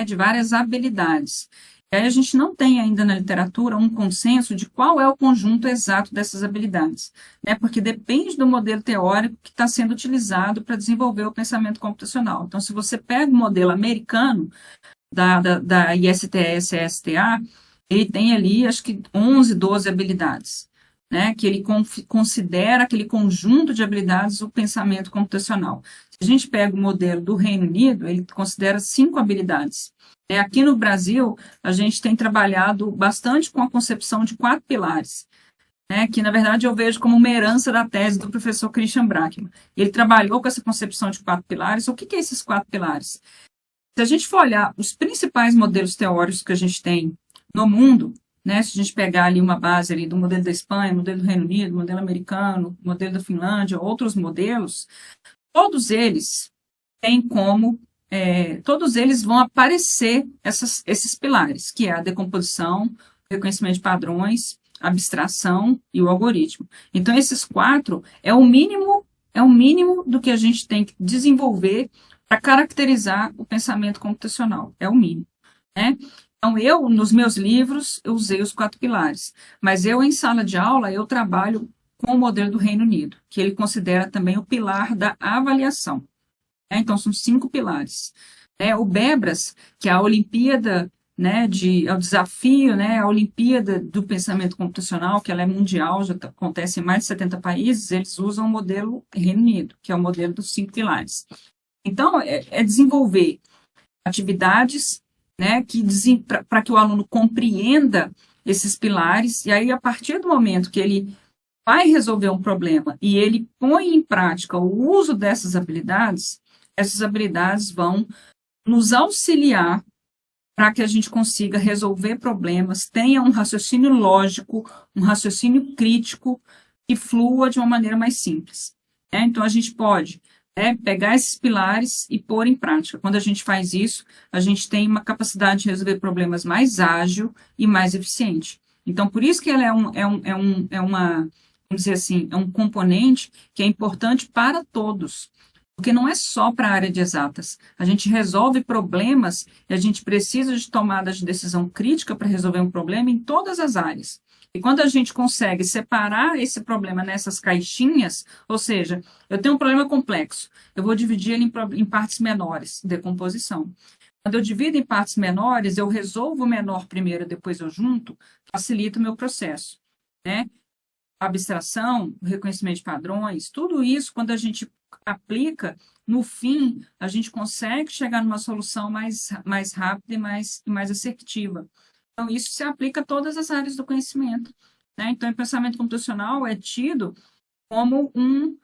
de várias habilidades. E aí a gente não tem ainda na literatura um consenso de qual é o conjunto exato dessas habilidades, porque depende do modelo teórico que está sendo utilizado para desenvolver o pensamento computacional. Então, se você pega o modelo americano, da ISTS-STA, ele tem ali, acho que 11, 12 habilidades, que ele considera aquele conjunto de habilidades o pensamento computacional. Se a gente pega o modelo do Reino Unido, ele considera 5 habilidades. Aqui no Brasil, a gente tem trabalhado bastante com a concepção de 4 pilares, que, na verdade, eu vejo como uma herança da tese do professor Christian Brackmann. Ele trabalhou com essa concepção de 4 pilares. O que é esses 4 pilares? Se a gente for olhar os principais modelos teóricos que a gente tem no mundo, se a gente pegar ali uma base ali do modelo da Espanha, modelo do Reino Unido, modelo americano, modelo da Finlândia, outros modelos, todos eles têm todos eles vão aparecer esses pilares, que é a decomposição, reconhecimento de padrões, abstração e o algoritmo. Então, esses 4 é o mínimo do que a gente tem que desenvolver para caracterizar o pensamento computacional. É o mínimo. Então, nos meus livros, eu usei os 4 pilares. Mas em sala de aula, eu trabalho com o modelo do Reino Unido, que ele considera também o pilar da avaliação. Então, são 5 pilares. O BEBRAS, que é a Olimpíada, é o desafio, a Olimpíada do pensamento computacional, que ela é mundial, já acontece em mais de 70 países, eles usam o modelo Reino Unido, que é o modelo dos 5 pilares. Então, desenvolver atividades para que o aluno compreenda esses pilares, e aí, a partir do momento que ele vai resolver um problema e ele põe em prática o uso dessas habilidades, essas habilidades vão nos auxiliar para que a gente consiga resolver problemas, tenha um raciocínio lógico, um raciocínio crítico e flua de uma maneira mais simples. Então, a gente pode pegar esses pilares e pôr em prática. Quando a gente faz isso, a gente tem uma capacidade de resolver problemas mais ágil e mais eficiente. Então, por isso que ela vamos dizer assim, é um componente que é importante para todos, porque não é só para a área de exatas. A gente resolve problemas e a gente precisa de tomadas de decisão crítica para resolver um problema em todas as áreas. E quando a gente consegue separar esse problema nessas caixinhas, ou seja, eu tenho um problema complexo, eu vou dividir ele em partes menores, decomposição. Quando eu divido em partes menores, eu resolvo o menor primeiro, depois eu junto, facilita o meu processo, né? A abstração, o reconhecimento de padrões, tudo isso, quando a gente aplica, no fim, a gente consegue chegar numa solução mais rápida e mais assertiva. Então, isso se aplica a todas as áreas do conhecimento, né? Então, o pensamento computacional é tido como um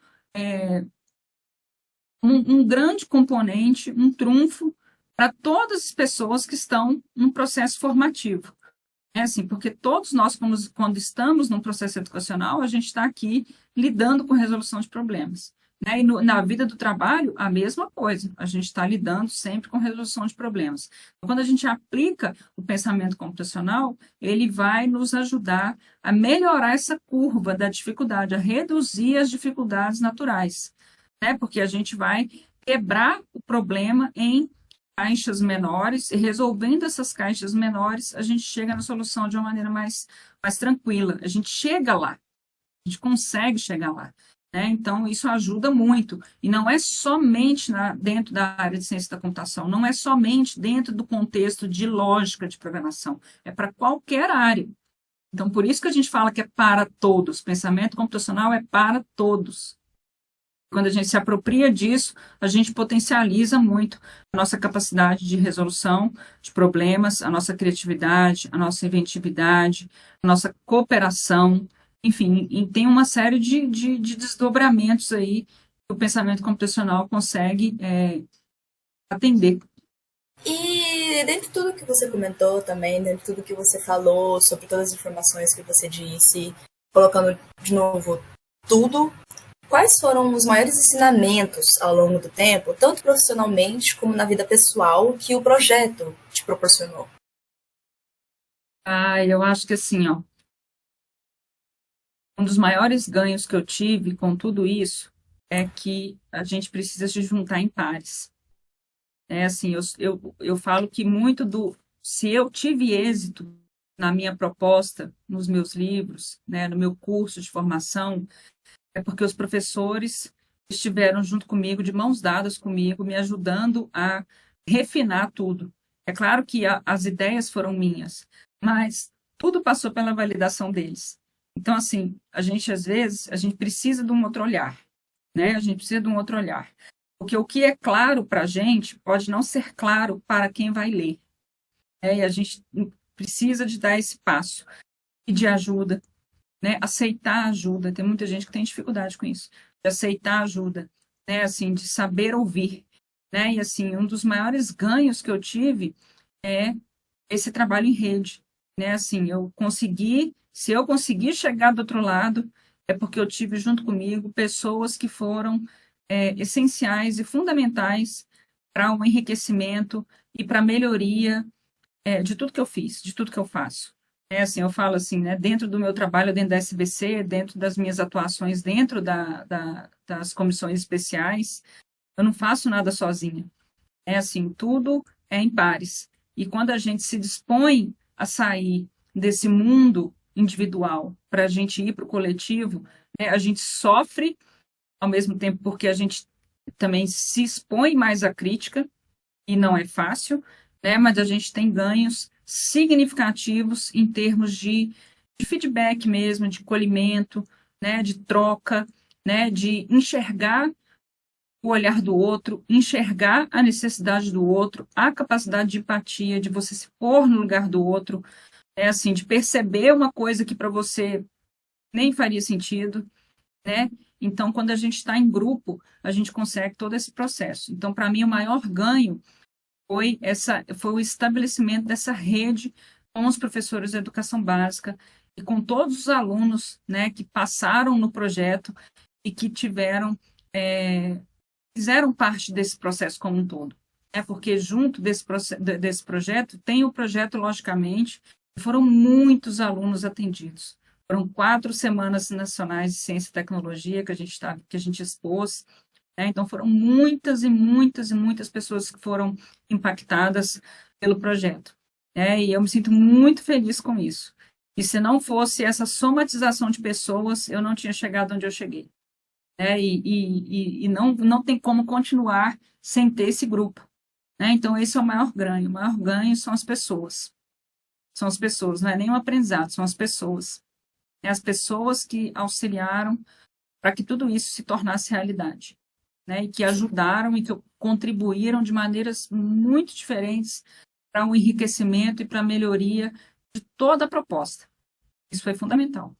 grande componente, um trunfo para todas as pessoas que estão num processo formativo. É assim, porque todos nós, quando estamos num processo educacional, a gente está aqui lidando com resolução de problemas. Né? E na vida do trabalho, a mesma coisa. A gente está lidando sempre com resolução de problemas. Então, quando a gente aplica o pensamento computacional, ele vai nos ajudar a melhorar essa curva da dificuldade, a reduzir as dificuldades naturais. Né? Porque a gente vai quebrar o problema em caixas menores, e resolvendo essas caixas menores, a gente chega na solução de uma maneira mais tranquila. A gente chega lá, a gente consegue chegar lá. Né? Então, isso ajuda muito. E não é somente dentro da área de ciência da computação, não é somente dentro do contexto de lógica de programação, é para qualquer área. Então, por isso que a gente fala que é para todos. Pensamento computacional é para todos. Quando a gente se apropria disso, a gente potencializa muito a nossa capacidade de resolução de problemas, a nossa criatividade, a nossa inventividade, a nossa cooperação, enfim, e tem uma série de desdobramentos aí que o pensamento computacional consegue atender. E dentro de tudo que você comentou também, dentro de tudo que você falou, sobre todas as informações que você disse, colocando de novo tudo, quais foram os maiores ensinamentos ao longo do tempo, tanto profissionalmente como na vida pessoal, que o projeto te proporcionou? Eu acho que assim, um dos maiores ganhos que eu tive com tudo isso é que a gente precisa se juntar em pares. Assim, eu falo que se eu tive êxito na minha proposta, nos meus livros, né, no meu curso de formação, é porque os professores estiveram junto comigo, de mãos dadas comigo, me ajudando a refinar tudo. É claro que as ideias foram minhas, mas tudo passou pela validação deles. Então, assim, às vezes, a gente precisa de um outro olhar, né? A gente precisa de um outro olhar. Porque o que é claro para a gente pode não ser claro para quem vai ler. E a gente precisa de dar esse passo e de ajuda, né? Aceitar ajuda. Tem muita gente que tem dificuldade com isso. De aceitar ajuda, né? Assim, de saber ouvir, né? E assim, um dos maiores ganhos que eu tive é esse trabalho em rede, né? Assim, se eu conseguir chegar do outro lado, é porque eu tive junto comigo pessoas que foram essenciais e fundamentais para o enriquecimento e para a melhoria de tudo que eu fiz, de tudo que eu faço. Assim, eu falo assim, né, dentro do meu trabalho, dentro da SBC, dentro das minhas atuações, dentro das comissões especiais, eu não faço nada sozinha. Assim, tudo é em pares. E quando a gente se dispõe a sair desse mundo individual para a gente ir para o coletivo, a gente sofre ao mesmo tempo porque a gente também se expõe mais à crítica, e não é fácil, né? Mas a gente tem ganhos significativos em termos de feedback mesmo, de colhimento, né? De troca, né? De enxergar o olhar do outro, enxergar a necessidade do outro, a capacidade de empatia, de você se pôr no lugar do outro, assim, de perceber uma coisa que para você nem faria sentido, né? Então, quando a gente está em grupo, a gente consegue todo esse processo. Então, para mim, o maior ganho foi o estabelecimento dessa rede com os professores da educação básica e com todos os alunos, né, que passaram no projeto e que fizeram parte desse processo como um todo. Porque junto desse projeto, tem o projeto, logicamente, Foram muitos alunos atendidos. Foram 4 semanas nacionais de ciência e tecnologia que a gente expôs, né? Então, foram muitas e muitas e muitas pessoas que foram impactadas pelo projeto, né? E eu me sinto muito feliz com isso. E se não fosse essa somatização de pessoas, eu não tinha chegado onde eu cheguei, né? E não tem como continuar sem ter esse grupo, né? Então, esse é o maior ganho. O maior ganho são as pessoas. São as pessoas, não é nem o aprendizado, são as pessoas. É as pessoas que auxiliaram para que tudo isso se tornasse realidade, né? E que ajudaram e que contribuíram de maneiras muito diferentes para o enriquecimento e para a melhoria de toda a proposta. Isso foi fundamental.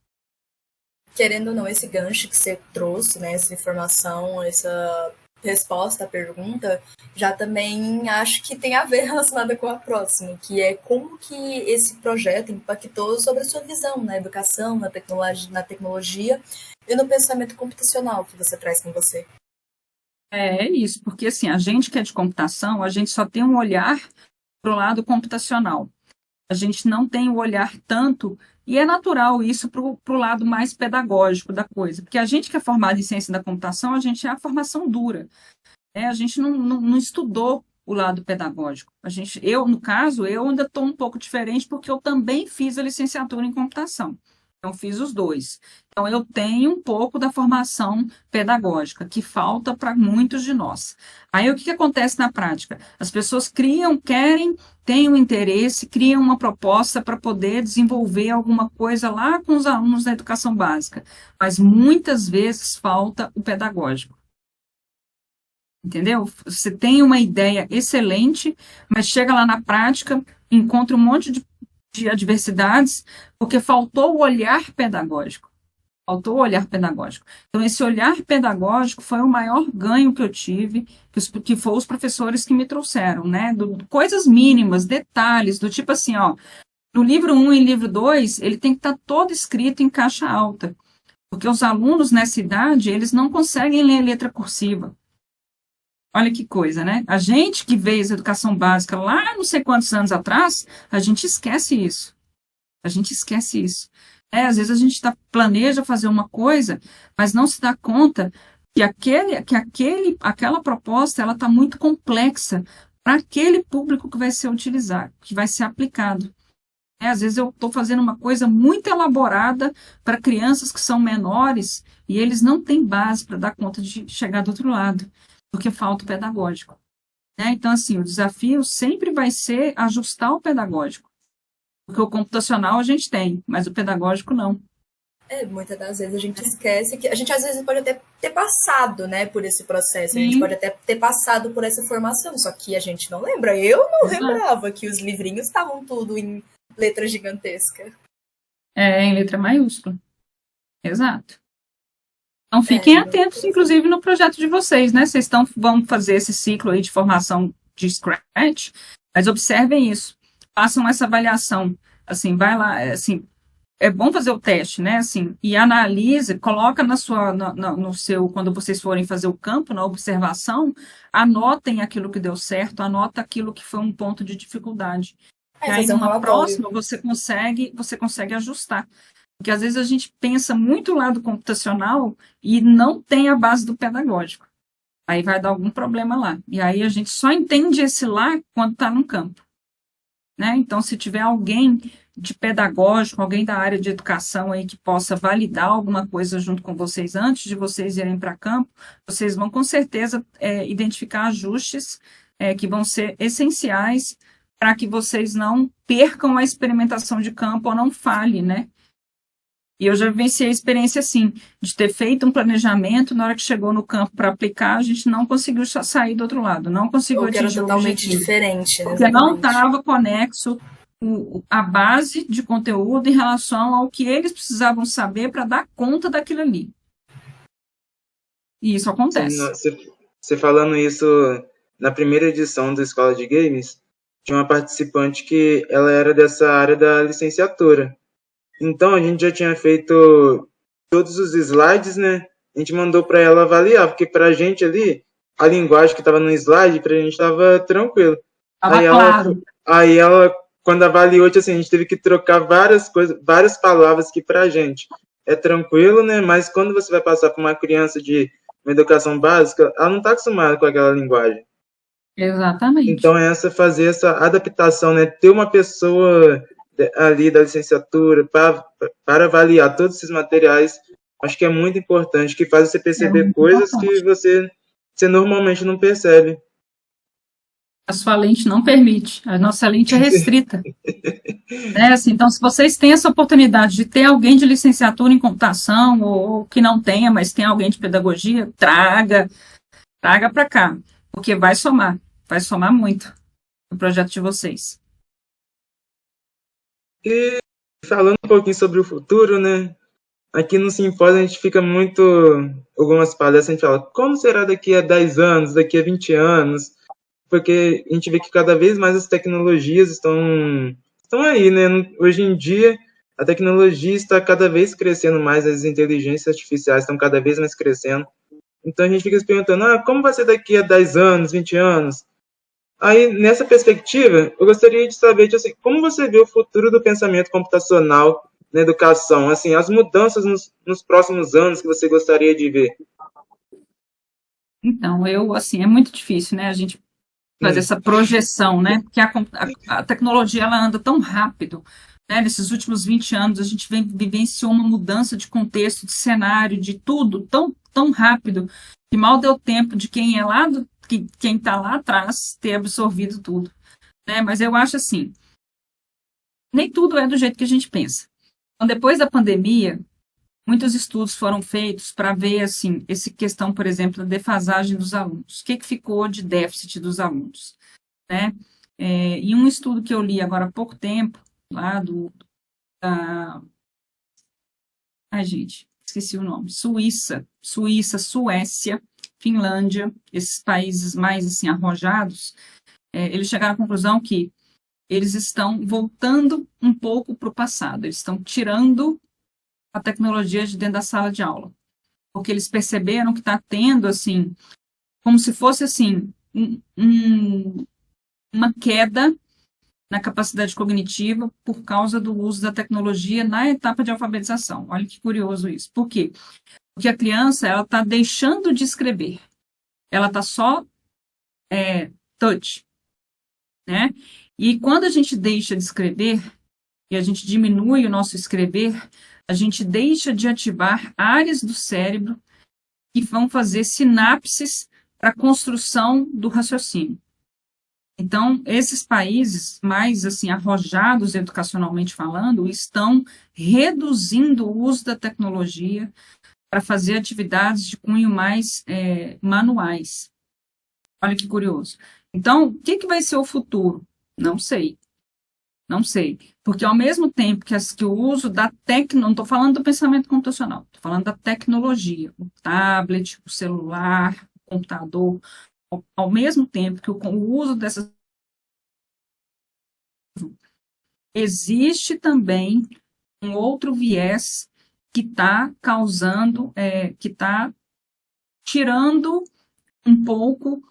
Querendo ou não, esse gancho que você trouxe, né, essa informação, essa resposta à pergunta, já também acho que tem a ver relacionada com a próxima, que é como que esse projeto impactou sobre a sua visão na educação, na tecnologia e no pensamento computacional que você traz com você. É isso, porque assim, a gente que é de computação, a gente só tem um olhar para o lado computacional. A gente não tem o olhar tanto, e é natural isso para o lado mais pedagógico da coisa, porque a gente que é formado em ciência da computação, a gente é a formação dura, né? A gente não estudou o lado pedagógico. No caso, eu ainda estou um pouco diferente, porque eu também fiz a licenciatura em computação. Então, fiz os dois. Então, eu tenho um pouco da formação pedagógica, que falta para muitos de nós. Aí, o que acontece na prática? As pessoas têm um interesse, criam uma proposta para poder desenvolver alguma coisa lá com os alunos da educação básica, mas muitas vezes falta o pedagógico. Entendeu? Você tem uma ideia excelente, mas chega lá na prática, encontra um monte de adversidades, porque faltou o olhar pedagógico. Faltou o olhar pedagógico. Então, esse olhar pedagógico foi o maior ganho que eu tive, que foram os professores que me trouxeram, né? Coisas mínimas, detalhes, do tipo assim, ó, no livro 1 e livro 2, ele tem que estar todo escrito em caixa alta, porque os alunos nessa idade, eles não conseguem ler letra cursiva. Olha que coisa, né? A gente que fez educação básica lá não sei quantos anos atrás, a gente esquece isso. A gente esquece isso. Às vezes a gente planeja fazer uma coisa, mas não se dá conta que aquela proposta ela está muito complexa para aquele público que vai ser utilizado, que vai ser aplicado. Às vezes eu estou fazendo uma coisa muito elaborada para crianças que são menores e eles não têm base para dar conta de chegar do outro lado, porque falta o pedagógico, né? Então, assim, o desafio sempre vai ser ajustar o pedagógico, porque o computacional a gente tem, mas o pedagógico não. Muitas das vezes a gente esquece que a gente às vezes pode até ter passado, né, por esse processo, Sim. A gente pode até ter passado por essa formação, só que a gente não lembra. Eu não lembrava que os livrinhos estavam tudo em letra gigantesca. Em letra maiúscula. Exato. Então, fiquem atentos, inclusive, no projeto de vocês, né? Vocês vão fazer esse ciclo aí de formação de Scratch, mas observem isso. Façam essa avaliação. Assim, vai lá, assim, é bom fazer o teste, né? Assim, e analise, coloca no seu, quando vocês forem fazer o campo, na observação, anotem aquilo que deu certo, anota aquilo que foi um ponto de dificuldade. E aí, numa próxima, você consegue ajustar. Porque às vezes a gente pensa muito o lado computacional e não tem a base do pedagógico. Aí vai dar algum problema lá. E aí a gente só entende esse lá quando está no campo, né? Então, se tiver alguém de pedagógico, alguém da área de educação aí que possa validar alguma coisa junto com vocês antes de vocês irem para campo, vocês vão com certeza identificar ajustes que vão ser essenciais para que vocês não percam a experimentação de campo ou não falhe, né? E eu já vivenciei a experiência, assim, de ter feito um planejamento, na hora que chegou no campo para aplicar, a gente não conseguiu sair do outro lado, não conseguiu atingir o objetivo. Diferente, né? Porque não estava conexo a base de conteúdo em relação ao que eles precisavam saber para dar conta daquilo ali. E isso acontece. Você falando isso, na primeira edição da Escola de Games, tinha uma participante que ela era dessa área da licenciatura. Então, a gente já tinha feito todos os slides, né? A gente mandou para ela avaliar, porque para a gente ali, a linguagem que estava no slide, para a gente estava tranquilo. Aí ela quando avaliou, assim, a gente teve que trocar várias coisas, várias palavras que pra gente é tranquilo, né? Mas quando você vai passar para uma criança de uma educação básica, ela não está acostumada com aquela linguagem. Exatamente. Então, fazer essa adaptação, né? Ter uma pessoa ali da licenciatura para avaliar todos esses materiais, acho que é muito importante, que faz você perceber coisas que você normalmente não percebe. A sua lente não permite, a nossa lente é restrita. Assim, então, se vocês têm essa oportunidade de ter alguém de licenciatura em computação, ou que não tenha, mas tem alguém de pedagogia, traga para cá, porque vai somar muito no projeto de vocês. E falando um pouquinho sobre o futuro, né? Aqui no Simpósio a gente fica muito, algumas palestras a gente fala, como será daqui a 10 anos, daqui a 20 anos? Porque a gente vê que cada vez mais as tecnologias estão aí, né? Hoje em dia, a tecnologia está cada vez crescendo mais, as inteligências artificiais estão cada vez mais crescendo. Então a gente fica se perguntando, como vai ser daqui a 10 anos, 20 anos? Aí, nessa perspectiva, eu gostaria de saber, assim, como você vê o futuro do pensamento computacional na educação? Assim, as mudanças nos próximos anos que você gostaria de ver? Então, é muito difícil, né, a gente fazer essa projeção, né, porque a tecnologia, ela anda tão rápido, né, nesses últimos 20 anos, a gente vivenciou uma mudança de contexto, de cenário, de tudo, tão rápido, que mal deu tempo de quem está lá atrás ter absorvido tudo, né? Mas eu acho assim, nem tudo é do jeito que a gente pensa. Então, depois da pandemia, muitos estudos foram feitos para ver, assim, essa questão, por exemplo, da defasagem dos alunos. O que ficou de déficit dos alunos, né? E um estudo que eu li agora há pouco tempo, lá gente, esqueci o nome, Suécia, Finlândia, esses países mais, assim, arrojados, eles chegaram à conclusão que eles estão voltando um pouco para o passado, eles estão tirando a tecnologia de dentro da sala de aula, porque eles perceberam que está tendo, assim, como se fosse, assim, uma queda na capacidade cognitiva por causa do uso da tecnologia na etapa de alfabetização. Olha que curioso isso. Por quê? Porque a criança, ela está deixando de escrever. Ela está só touch, né? E quando a gente deixa de escrever, e a gente diminui o nosso escrever, a gente deixa de ativar áreas do cérebro que vão fazer sinapses para a construção do raciocínio. Então, esses países mais, assim, arrojados educacionalmente falando, estão reduzindo o uso da tecnologia para fazer atividades de cunho mais manuais. Olha que curioso. Então, o que vai ser o futuro? Não sei. Porque ao mesmo tempo que o uso da tecnologia, não estou falando do pensamento computacional, estou falando da tecnologia, o tablet, o celular, o computador, ao mesmo tempo que o uso dessas... Existe também um outro viés que está causando, que está tirando um pouco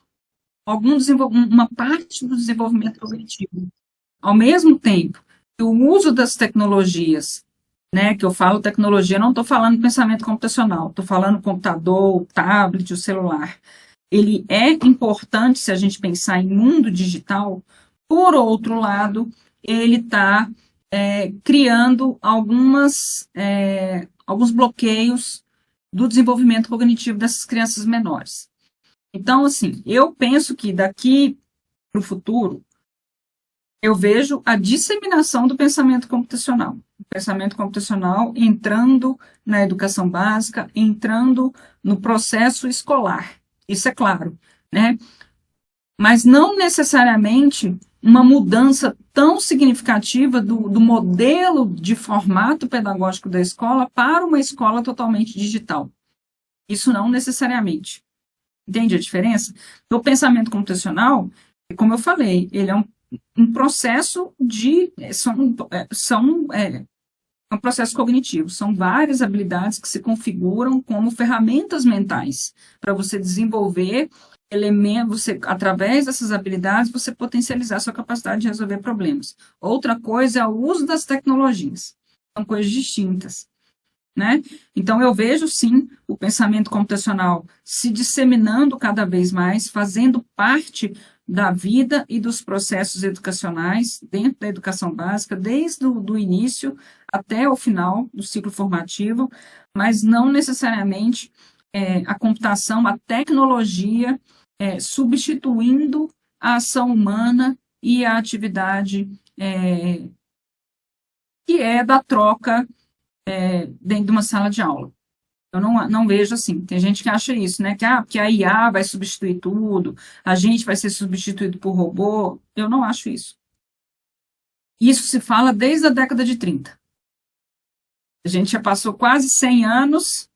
uma parte do desenvolvimento cognitivo. Ao mesmo tempo que o uso das tecnologias, né, que eu falo tecnologia, não estou falando pensamento computacional, estou falando computador, o tablet, o celular. Ele é importante se a gente pensar em mundo digital. Por outro lado, ele está criando alguns bloqueios do desenvolvimento cognitivo dessas crianças menores. Então, assim, eu penso que daqui para o futuro, eu vejo a disseminação do pensamento computacional. O pensamento computacional entrando na educação básica, entrando no processo escolar. Isso é claro, né? Mas não necessariamente uma mudança tão significativa do modelo de formato pedagógico da escola para uma escola totalmente digital. Isso não necessariamente. Entende a diferença? O pensamento computacional, como eu falei, ele é um processo de... É um processo cognitivo. São várias habilidades que se configuram como ferramentas mentais para você desenvolver elementos, você, através dessas habilidades, você potencializar a sua capacidade de resolver problemas. Outra coisa é o uso das tecnologias. São coisas distintas, né? Então, eu vejo, sim, o pensamento computacional se disseminando cada vez mais, fazendo parte da vida e dos processos educacionais dentro da educação básica, desde o início até o final do ciclo formativo, mas não necessariamente a computação, a tecnologia, substituindo a ação humana e a atividade que é da troca dentro de uma sala de aula. Eu não vejo assim. Tem gente que acha isso, né? Que a IA vai substituir tudo, a gente vai ser substituído por robô. Eu não acho isso. Isso se fala desde a década de 30. A gente já passou quase 100 anos,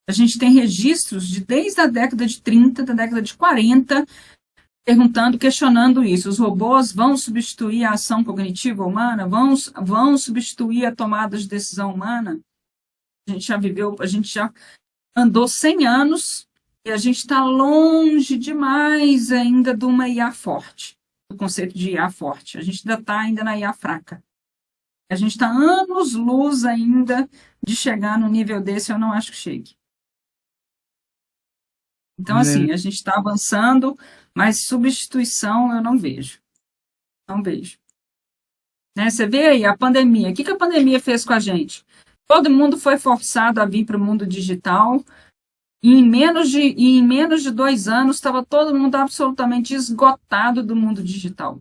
a gente tem registros desde a década de 30, da década de 40, questionando isso. Os robôs vão substituir a ação cognitiva humana? Vão substituir a tomada de decisão humana? A gente já andou 100 anos e a gente está longe demais ainda de uma IA forte, do conceito de IA forte. A gente ainda na IA fraca. A gente está anos-luz ainda de chegar no nível desse, eu não acho que chegue. Então, assim, a gente está avançando, mas substituição eu não vejo. Não vejo. Né? Você vê aí a pandemia. O que a pandemia fez com a gente? Todo mundo foi forçado a vir para o mundo digital. E em menos de 2 anos, estava todo mundo absolutamente esgotado do mundo digital.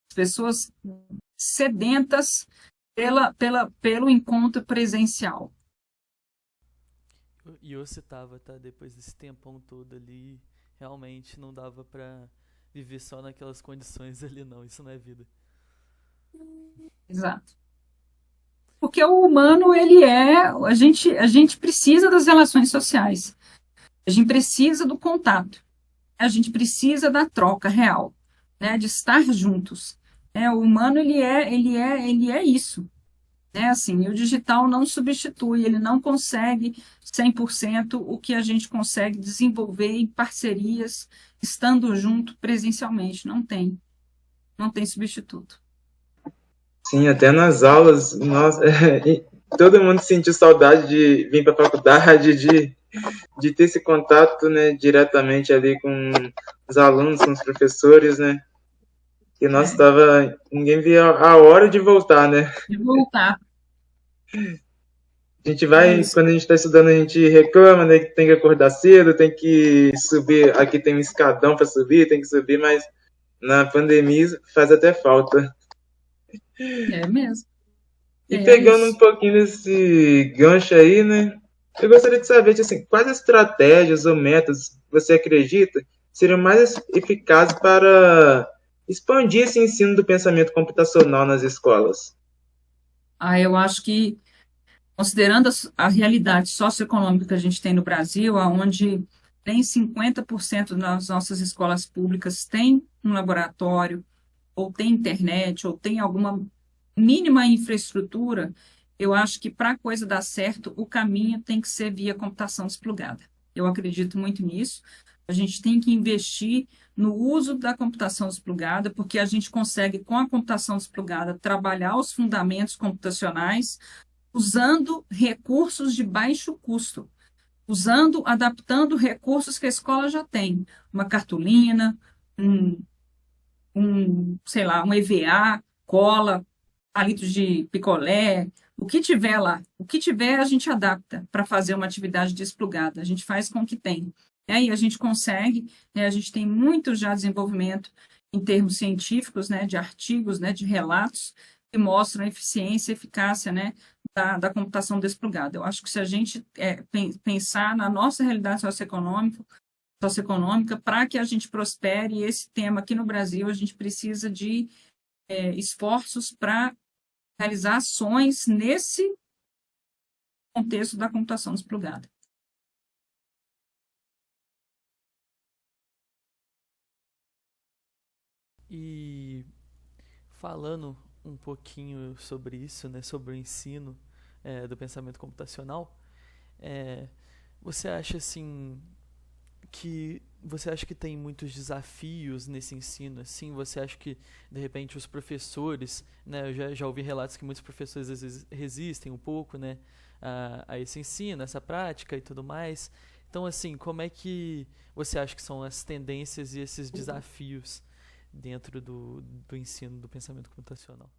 As pessoas sedentas pelo encontro presencial. E eu citava, tá? Depois desse tempão todo ali, realmente não dava pra viver só naquelas condições ali, não. Isso não é vida. Exato. Porque o humano, a gente precisa das relações sociais. A gente precisa do contato. A gente precisa da troca real, né? De estar juntos. O humano, ele é isso. Assim, e o digital não substitui, ele não consegue 100% o que a gente consegue desenvolver em parcerias, estando junto presencialmente. Não tem substituto. Sim, até nas aulas, nossa, todo mundo sentiu saudade de vir para a faculdade, de ter esse contato, né, diretamente ali com os alunos, com os professores, né? E nós ninguém via a hora de voltar, né? De voltar. A gente quando a gente está estudando, a gente reclama, né, que tem que acordar cedo, tem que subir, aqui tem um escadão para subir, tem que subir, mas na pandemia faz até falta. É mesmo. E pegando um pouquinho desse gancho aí, né, eu gostaria de saber, assim, quais estratégias ou métodos você acredita seriam mais eficazes para expandir esse ensino do pensamento computacional nas escolas? Eu acho que, considerando a realidade socioeconômica que a gente tem no Brasil, onde tem 50% das nossas escolas públicas tem um laboratório, ou tem internet, ou tem alguma mínima infraestrutura, eu acho que para a coisa dar certo, o caminho tem que ser via computação desplugada. Eu acredito muito nisso. A gente tem que investir no uso da computação desplugada, porque a gente consegue, com a computação desplugada, trabalhar os fundamentos computacionais usando recursos de baixo custo, adaptando recursos que a escola já tem. Uma cartolina, sei lá, um EVA, cola, palitos de picolé, o que tiver lá, a gente adapta para fazer uma atividade desplugada, a gente faz com o que tem. E a gente consegue, a gente tem muito já desenvolvimento em termos científicos, de artigos, de relatos, que mostram a eficiência e eficácia, da computação desplugada. Eu acho que se a gente pensar na nossa realidade socioeconômica, para que a gente prospere esse tema aqui no Brasil, a gente precisa de esforços para realizar ações nesse contexto da computação desplugada. E falando um pouquinho sobre isso, né, sobre o ensino do pensamento computacional, você acha assim que tem muitos desafios nesse ensino, assim? Você acha que, de repente, os professores, né, eu já ouvi relatos que muitos professores às vezes resistem um pouco, né, a esse ensino, a essa prática e tudo mais. Então, assim, como é que você acha que são as tendências e esses desafios dentro do ensino do pensamento computacional?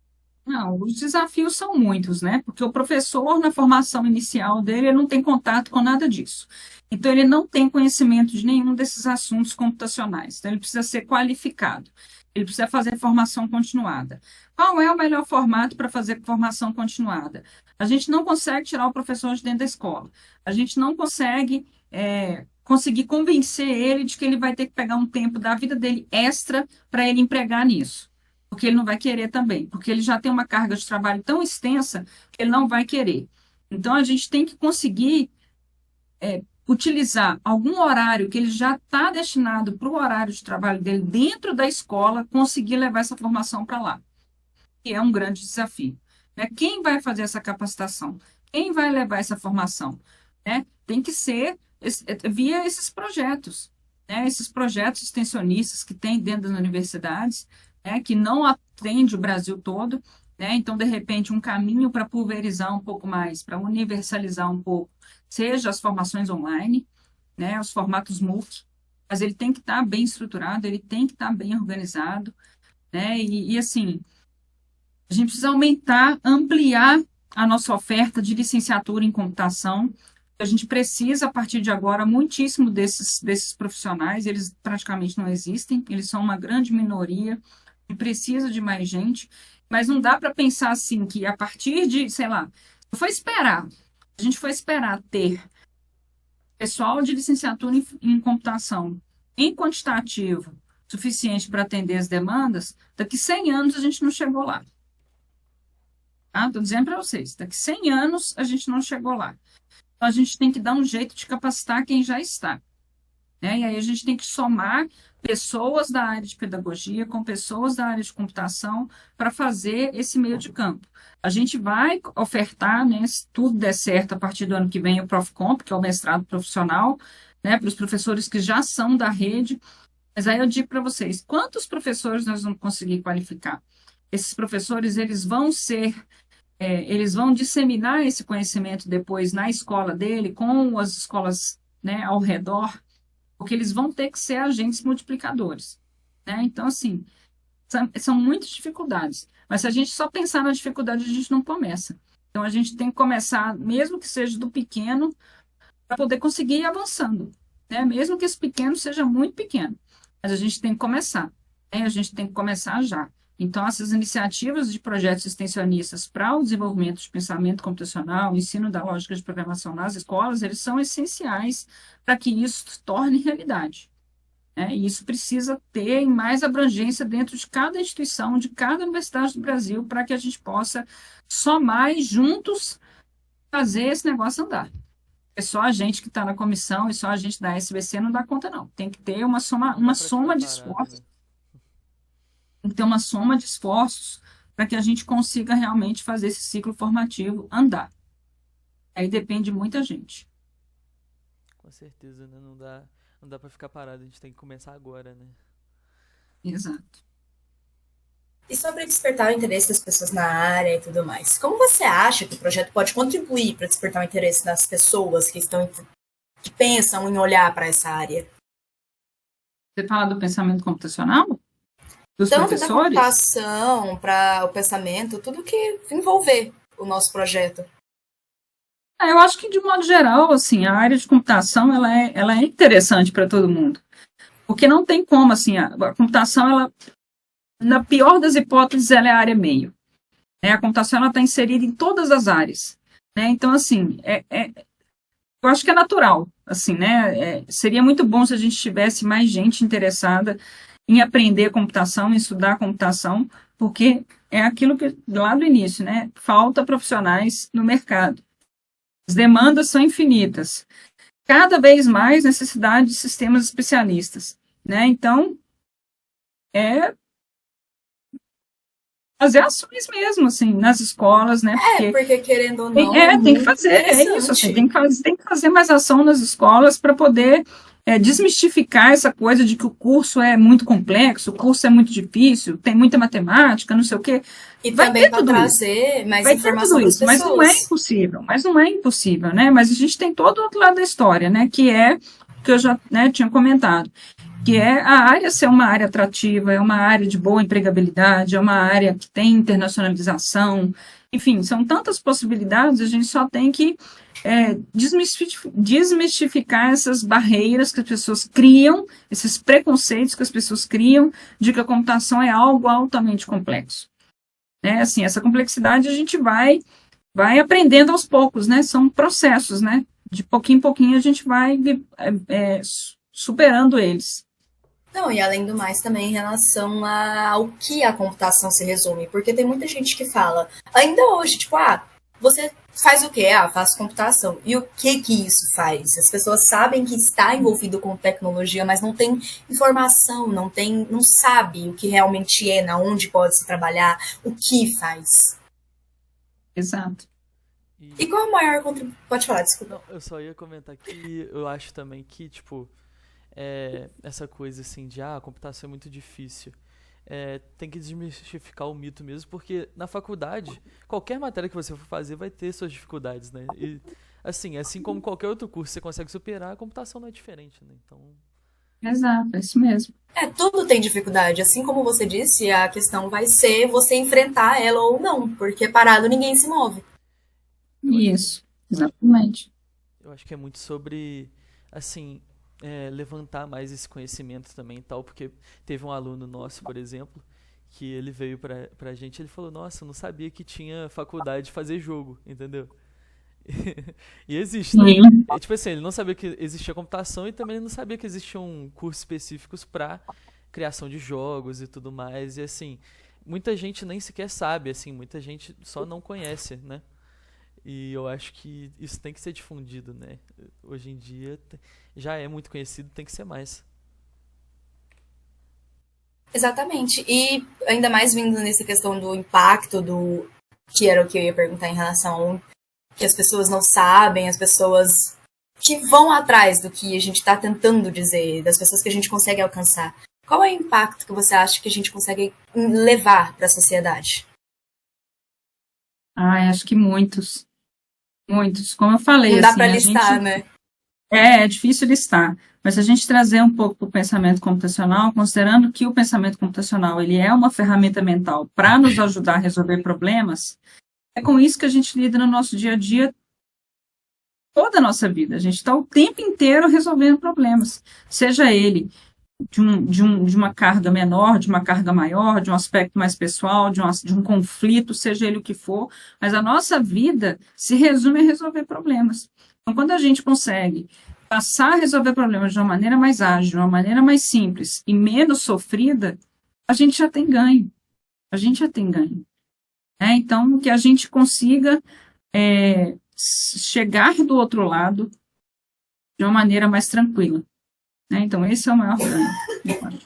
Não, os desafios são muitos, né? Porque o professor, na formação inicial dele, ele não tem contato com nada disso. Então, ele não tem conhecimento de nenhum desses assuntos computacionais. Então, ele precisa ser qualificado. Ele precisa fazer formação continuada. Qual é o melhor formato para fazer formação continuada? A gente não consegue tirar o professor de dentro da escola. A gente não conseguir convencer ele de que ele vai ter que pegar um tempo da vida dele extra para ele empregar nisso. Porque ele não vai querer também, porque ele já tem uma carga de trabalho tão extensa que ele não vai querer. Então, a gente tem que conseguir utilizar algum horário que ele já está destinado para o horário de trabalho dele dentro da escola, conseguir levar essa formação para lá, que é um grande desafio. Né? Quem vai fazer essa capacitação? Quem vai levar essa formação? Né? Tem que ser via esses projetos, né? Esses projetos extensionistas que tem dentro das universidades, né? Que não atende o Brasil todo, né? Então, de repente, um caminho para pulverizar um pouco mais, para universalizar um pouco, seja as formações online, né? Os formatos MOOC, mas ele tem que estar bem estruturado, ele tem que estar bem organizado, né? E assim, a gente precisa ampliar a nossa oferta de licenciatura em computação. A gente precisa, a partir de agora, muitíssimo desses profissionais, eles praticamente não existem, eles são uma grande minoria e precisa de mais gente, mas não dá para pensar assim, que a partir de, sei lá, a gente foi esperar ter pessoal de licenciatura em computação em quantitativo suficiente para atender as demandas, daqui 100 anos a gente não chegou lá. Estou dizendo para vocês, daqui 100 anos a gente não chegou lá. Então, a gente tem que dar um jeito de capacitar quem já está. Né? E aí a gente tem que somar pessoas da área de pedagogia com pessoas da área de computação para fazer esse meio de campo. A gente vai ofertar, né, se tudo der certo, a partir do ano que vem, o Profcomp, que é o mestrado profissional, né, para os professores que já são da rede. Mas aí eu digo para vocês, quantos professores nós vamos conseguir qualificar? Esses professores, eles vão disseminar esse conhecimento depois na escola dele, com as escolas, né, ao redor, porque eles vão ter que ser agentes multiplicadores. Né? Então, assim, são muitas dificuldades. Mas se a gente só pensar na dificuldade, a gente não começa. Então, a gente tem que começar, mesmo que seja do pequeno, para poder conseguir ir avançando. Né? Mesmo que esse pequeno seja muito pequeno. Mas a gente tem que começar. Né? A gente tem que começar já. Então, essas iniciativas de projetos extensionistas para o desenvolvimento de pensamento computacional, o ensino da lógica de programação nas escolas, eles são essenciais para que isso se torne realidade. Né? E isso precisa ter mais abrangência dentro de cada instituição, de cada universidade do Brasil, para que a gente possa somar e juntos fazer esse negócio andar. É só a gente que está na comissão e só a gente da SBC não dá conta, não. Tem que ter uma soma de esforços. Né? Tem que ter uma soma de esforços para que a gente consiga realmente fazer esse ciclo formativo andar. Aí depende de muita gente. Com certeza, né? Não dá para ficar parado, a gente tem que começar agora, né? Exato. E sobre despertar o interesse das pessoas na área e tudo mais, como você acha que o projeto pode contribuir para despertar o interesse das pessoas que pensam em olhar para essa área? Você fala do pensamento computacional? Dos Tanto professores? da computação para o pensamento, tudo que envolver o nosso projeto. Eu acho que, de modo geral, assim, a área de computação ela é interessante para todo mundo. Porque não tem como, assim, a computação, ela, na pior das hipóteses, ela é a área meio. A computação está inserida em todas as áreas. Né? Então, assim, eu acho que é natural. Assim, né? Seria muito bom se a gente tivesse mais gente interessada em aprender computação, em estudar computação, porque é aquilo que, lá do início, né? Falta profissionais no mercado. As demandas são infinitas. Cada vez mais necessidade de sistemas especialistas. Né? Então, fazer ações mesmo, assim, nas escolas, né? Porque querendo ou não, Tem que fazer, é isso, assim, tem que fazer mais ação nas escolas para poder desmistificar essa coisa de que o curso é muito complexo, o curso é muito difícil, tem muita matemática, não sei o quê. E também para trazer mais informação para as pessoas. Mas não é impossível, né? Mas a gente tem todo o outro lado da história, né? Que eu já, né, tinha comentado, que é a área ser uma área atrativa, é uma área de boa empregabilidade, é uma área que tem internacionalização, enfim, são tantas possibilidades, a gente só tem que desmistificar essas barreiras que as pessoas criam, esses preconceitos que as pessoas criam de que a computação é algo altamente complexo. Assim, essa complexidade a gente vai aprendendo aos poucos, né? São processos, né? De pouquinho em pouquinho a gente vai superando eles. Não, e além do mais também em relação ao que a computação se resume, porque tem muita gente que fala, ainda hoje, tipo, você faz o quê? Faço computação. E o que isso faz? As pessoas sabem que está envolvido com tecnologia, mas não tem informação, não sabe o que realmente é, na onde pode se trabalhar, o que faz. Exato. E qual a maior contribuição? Pode falar, desculpa. Não, eu só ia comentar que eu acho também que, tipo, essa coisa assim de a computação é muito difícil. Tem que desmistificar o mito mesmo, porque na faculdade, qualquer matéria que você for fazer vai ter suas dificuldades, né? E, assim como qualquer outro curso você consegue superar, a computação não é diferente, né? Então... Exato, é isso mesmo. Tudo tem dificuldade. Assim como você disse, a questão vai ser você enfrentar ela ou não, porque parado ninguém se move. Isso, exatamente. Eu acho que é muito sobre, assim... levantar mais esse conhecimento também e tal, porque teve um aluno nosso, por exemplo, que ele veio pra gente, ele falou, nossa, eu não sabia que tinha faculdade de fazer jogo, entendeu? E existe, né? Tipo assim, ele não sabia que existia computação e também não sabia que existiam cursos específicos pra criação de jogos e tudo mais, e assim, muita gente nem sequer sabe, assim, muita gente só não conhece, né? E eu acho que isso tem que ser difundido, né? Hoje em dia já é muito conhecido, tem que ser mais. Exatamente. E ainda mais vindo nessa questão do impacto, que era o que eu ia perguntar em relação ao que as pessoas não sabem, as pessoas que vão atrás do que a gente está tentando dizer, das pessoas que a gente consegue alcançar. Qual é o impacto que você acha que a gente consegue levar para a sociedade? Acho que muitos. Muitos, como eu falei. Não dá para listar, né? É difícil listar, mas se a gente trazer um pouco para o pensamento computacional, considerando que o pensamento computacional ele é uma ferramenta mental para nos ajudar a resolver problemas, é com isso que a gente lida no nosso dia a dia, toda a nossa vida. A gente está o tempo inteiro resolvendo problemas, seja ele de uma carga menor, de uma carga maior, de um aspecto mais pessoal, de um conflito, seja ele o que for, mas a nossa vida se resume a resolver problemas. Então, quando a gente consegue passar a resolver problemas de uma maneira mais ágil, de uma maneira mais simples e menos sofrida, a gente já tem ganho. A gente já tem ganho. Então, que a gente consiga chegar do outro lado de uma maneira mais tranquila. Então, esse é o maior ganho.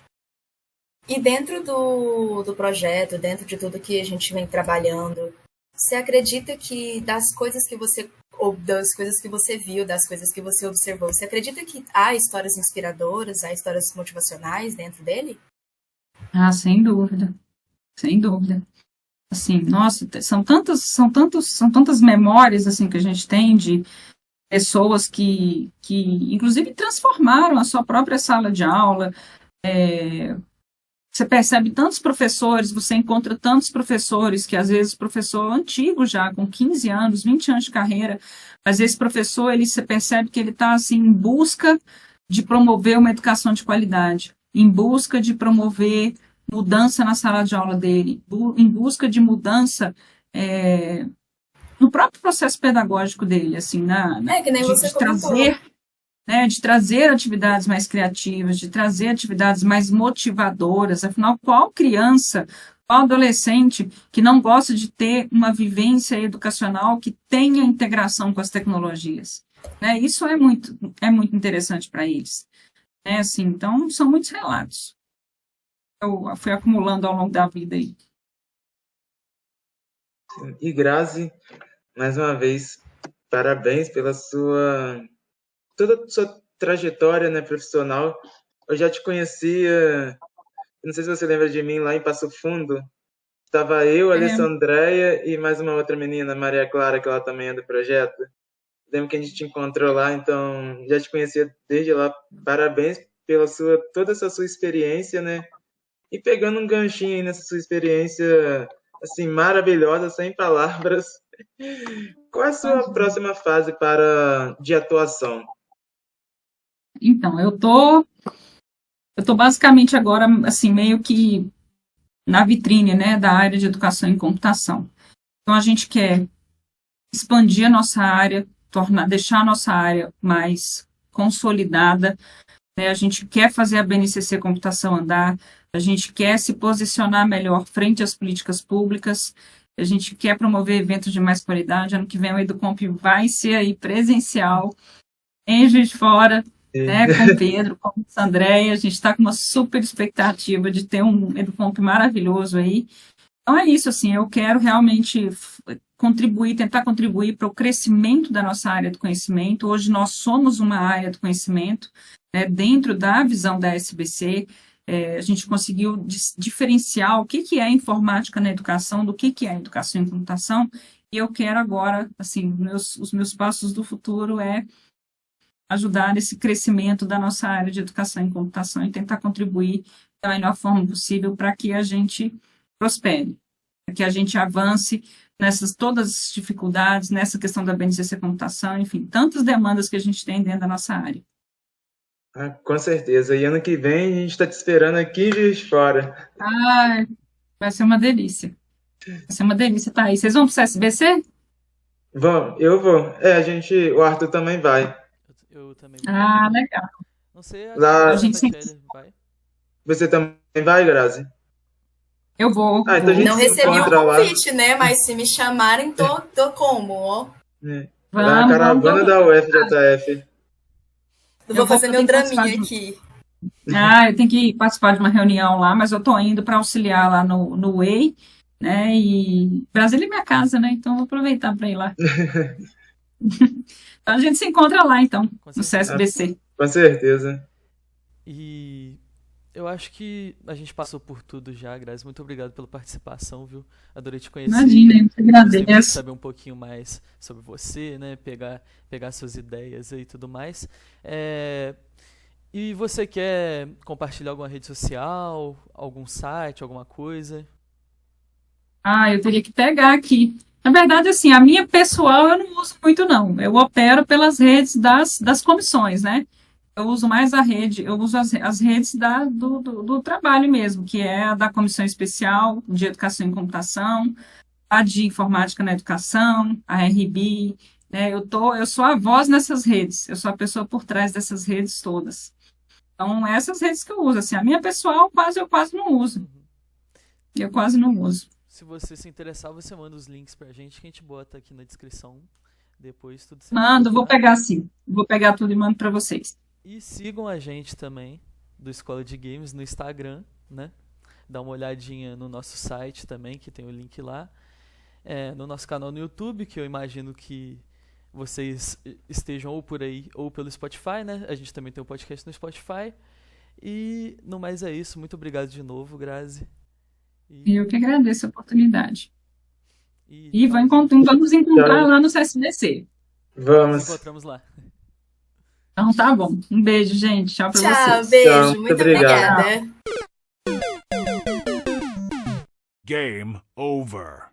E dentro do projeto, dentro de tudo que a gente vem trabalhando, você acredita que das coisas que você viu, das coisas que você observou, você acredita que há histórias inspiradoras, há histórias motivacionais dentro dele? Sem dúvida. Sem dúvida. Assim, nossa, são tantas memórias assim que a gente tem de pessoas que inclusive transformaram a sua própria sala de aula. Você percebe tantos professores, você encontra tantos professores que às vezes professor antigo já, com 15 anos, 20 anos de carreira, mas esse professor, você percebe que ele está assim, em busca de promover uma educação de qualidade, em busca de promover mudança na sala de aula dele, em busca de mudança no próprio processo pedagógico dele, assim, que nem você comentou. De trazer atividades mais criativas, de trazer atividades mais motivadoras. Afinal, qual criança, qual adolescente que não gosta de ter uma vivência educacional que tenha integração com as tecnologias? Isso é muito interessante para eles. Assim, então, são muitos relatos. Eu fui acumulando ao longo da vida aí. E Grazi, mais uma vez, parabéns pela toda a sua trajetória, né, profissional. Eu já te conhecia, não sei se você lembra de mim, lá em Passo Fundo. Estava eu, a É, Alessandreia e mais uma outra menina, Maria Clara, que ela também é do projeto. Lembro que a gente te encontrou lá, então já te conhecia desde lá. Parabéns pela toda essa sua experiência, né? E pegando um ganchinho aí nessa sua experiência, assim, maravilhosa, sem palavras. Qual é a sua próxima fase de atuação? então, eu tô basicamente agora, assim, meio que na vitrine, né, da área de educação em computação. Então, a gente quer expandir a nossa área, deixar a nossa área mais consolidada, né? A gente quer fazer a BNCC Computação andar, a gente quer se posicionar melhor frente às políticas públicas, a gente quer promover eventos de mais qualidade. Ano que vem o EduComp vai ser aí presencial, em Juiz de Fora, né, com o Pedro, com a Andréia. A gente está com uma super expectativa de ter um EduComp maravilhoso aí. Então é isso, assim, eu quero realmente tentar contribuir para o crescimento da nossa área do conhecimento. Hoje nós somos uma área do conhecimento, né, dentro da visão da SBC. A gente conseguiu diferenciar o que é informática na educação do que é educação em computação, e eu quero agora, assim, os meus passos do futuro é ajudar nesse crescimento da nossa área de educação em computação e tentar contribuir da melhor forma possível para que a gente prospere, para que a gente avance nessas todas as dificuldades, nessa questão da BNCC Computação, enfim, tantas demandas que a gente tem dentro da nossa área. Ah, com certeza. E ano que vem a gente está te esperando aqui em Juiz de Fora. Ah, vai ser uma delícia. Vai ser uma delícia, tá aí. Vocês vão para o CSBC? Eu vou. O Arthur também vai. Eu também vou. Ah, legal. Não sei, acho Lá- que A gente a sempre... Tatiele vai. Você também vai, Grazi? Eu vou. Ah, então a gente Não se recebi o encontra lá. convite, né? Mas se me chamarem, tô como, ó. Né? Vamos, Na caravana vamos. da UFJF. Eu vou fazer eu meu tenho que participar draminha de- aqui. Ah, eu tenho que participar de uma reunião lá, mas eu tô indo para auxiliar lá no Way, né? E Brasília é minha casa, né? Então eu vou aproveitar para ir lá. Então a gente se encontra lá, então, Com no certeza. CSBC. Com certeza. E eu acho que a gente passou por tudo já, Grazi. Muito obrigado pela participação, viu? Adorei te conhecer. Imagina, eu te Gostei muito de agradeço. saber um pouquinho mais sobre você, né? Pegar suas ideias aí e tudo mais. E você quer compartilhar alguma rede social, algum site, alguma coisa? Ah, eu teria que pegar aqui. Na verdade, assim, a minha pessoal eu não uso muito, não. Eu opero pelas redes das comissões, né? Eu uso mais eu uso as redes do trabalho mesmo, que é a da Comissão Especial de Educação em Computação, a de Informática na Educação, a RB, né? Eu sou a voz nessas redes, eu sou a pessoa por trás dessas redes todas. Então, essas redes que eu uso, assim, a minha pessoal eu quase não uso. Uhum. Eu quase não uso. Se você se interessar, você manda os links pra gente que a gente bota aqui na descrição. Depois tudo certo. Mando, vou pegar sim. Vou pegar tudo e mando para vocês. E sigam a gente também do Escola de Games no Instagram, né? Dá uma olhadinha no nosso site também, que tem o link lá. No nosso canal no YouTube, que eu imagino que vocês estejam ou por aí ou pelo Spotify, né? A gente também tem um podcast no Spotify. E no mais é isso. Muito obrigado de novo, Grazi. Eu que agradeço a oportunidade. E vamos nos encontrar lá no CSBC. nos Vamos. encontramos lá. Então tá bom. Um beijo, gente. Tchau para Tchau, vocês. beijo. Tchau, Muito obrigado. obrigada. Game over.